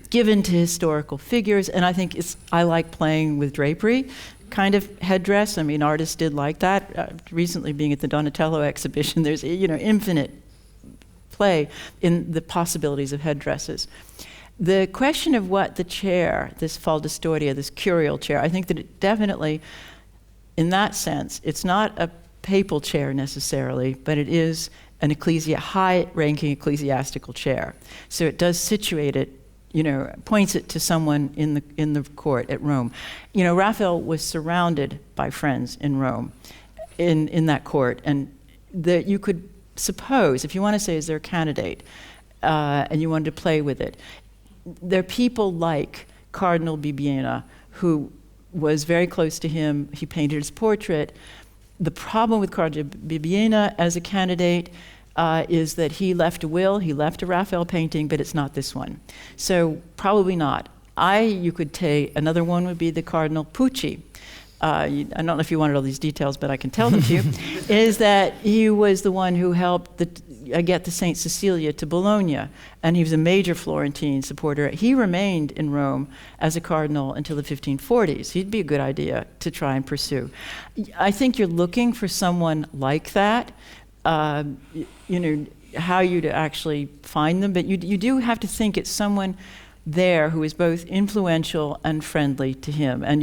given to historical figures, and I think I like playing with drapery kind of headdress. I mean, artists did like that. Recently, being at the Donatello exhibition, there's infinite play in the possibilities of headdresses. The question of what the chair, this faldistoria, this curial chair, I think that it definitely, in that sense, it's not a papal chair necessarily, but it is an high-ranking ecclesiastical chair. So it does situate it, points it to someone in the court at Rome. Raphael was surrounded by friends in Rome, in that court, and that you could suppose, if you want to say, is there a candidate, and you wanted to play with it, there are people like Cardinal Bibbiena, who was very close to him. He painted his portrait. The problem with Cardinal Bibbiena as a candidate is that he left a will, he left a Raphael painting, but it's not this one. So probably not. You could take, another one would be the Cardinal Pucci. I don't know if you wanted all these details, but I can tell them to you, is that he was the one who helped get the St. Cecilia to Bologna, and he was a major Florentine supporter. He remained in Rome as a cardinal until the 1540s. He'd be a good idea to try and pursue. I think you're looking for someone like that, how you to actually find them, but you do have to think it's someone there who is both influential and friendly to him, and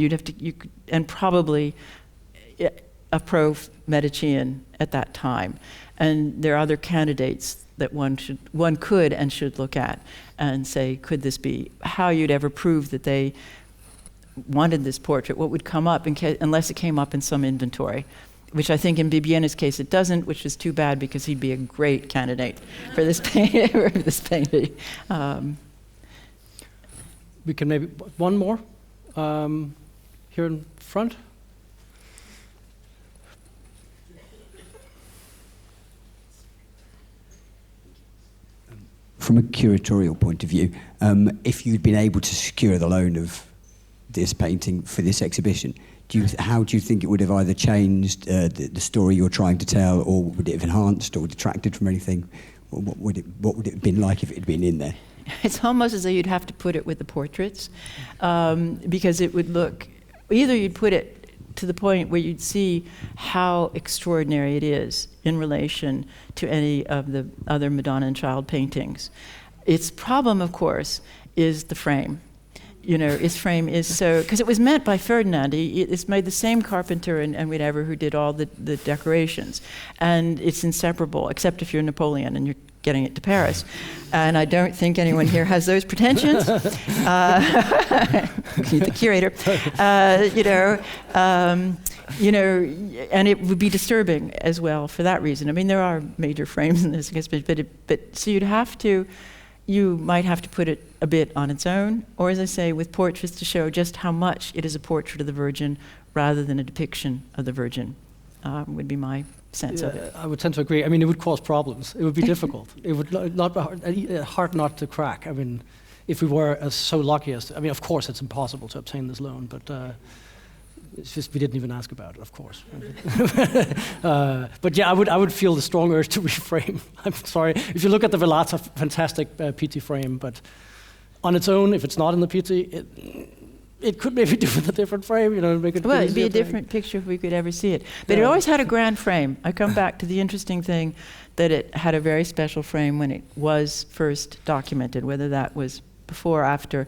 and probably a pro-Medician at that time. And there are other candidates that one could and should look at and say, could this be? How you'd ever prove that they wanted this portrait, what would come up unless it came up in some inventory, which I think in Bibiena's case it doesn't, which is too bad because he'd be a great candidate for this painting. We can maybe, one more, here in front. From a curatorial point of view, if you'd been able to secure the loan of this painting for this exhibition, how do you think it would have either changed the story you're trying to tell, or would it have enhanced or detracted from anything? What would it have been like if it had been in there? It's almost as though you'd have to put it with the portraits, because it would look, either you'd put it to the point where you'd see how extraordinary it is in relation to any of the other Madonna and Child paintings. Its problem, of course, is the frame. You know, its frame is so, because it was meant by Ferdinand. It's made the same carpenter and whatever who did all the decorations. And it's inseparable, except if you're Napoleon and you're getting it to Paris. And I don't think anyone here has those pretensions. The curator. And it would be disturbing as well for that reason. I mean, there are major frames in this, but so you might have to put it a bit on its own, or as I say, with portraits to show just how much it is a portrait of the Virgin rather than a depiction of the Virgin, would be my sense of it. I would tend to agree. I mean, it would cause problems. It would be difficult. It would not be hard not to crack. I mean, if we were so lucky as to, I mean, of course it's impossible to obtain this loan, but it's just we didn't even ask about it, of course. But yeah, I would feel the strong urge to reframe. I'm sorry. If you look at the Velata, fantastic Pitti frame, but on its own, if it's not in the Pitti, it could maybe do with a different frame, make it. Well, it'd be a different picture if we could ever see it. But it always had a grand frame. I come back to the interesting thing that it had a very special frame when it was first documented, whether that was before or after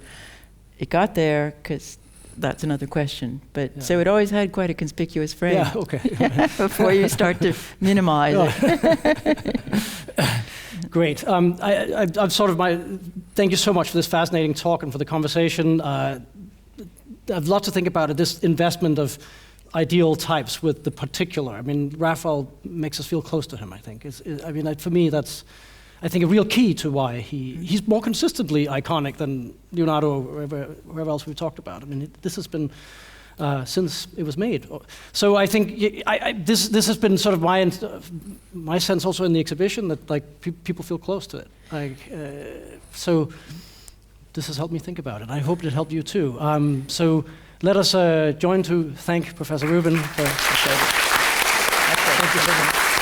it got there, because that's another question. But so it always had quite a conspicuous frame. Yeah, okay. Before you start to minimize it. Great. I've sort of thank you so much for this fascinating talk and for the conversation. I've lots to think about it, this investment of ideal types with the particular. I mean, Raphael makes us feel close to him, I think. For me, that's, I think, a real key to why he's more consistently iconic than Leonardo or whoever else we've talked about. I mean, this has been since it was made. So I think this has been sort of my sense also in the exhibition, that people feel close to it. So this has helped me think about it. I hope it helped you too. So let us join to thank Professor Rubin for sharing. Thank you so much.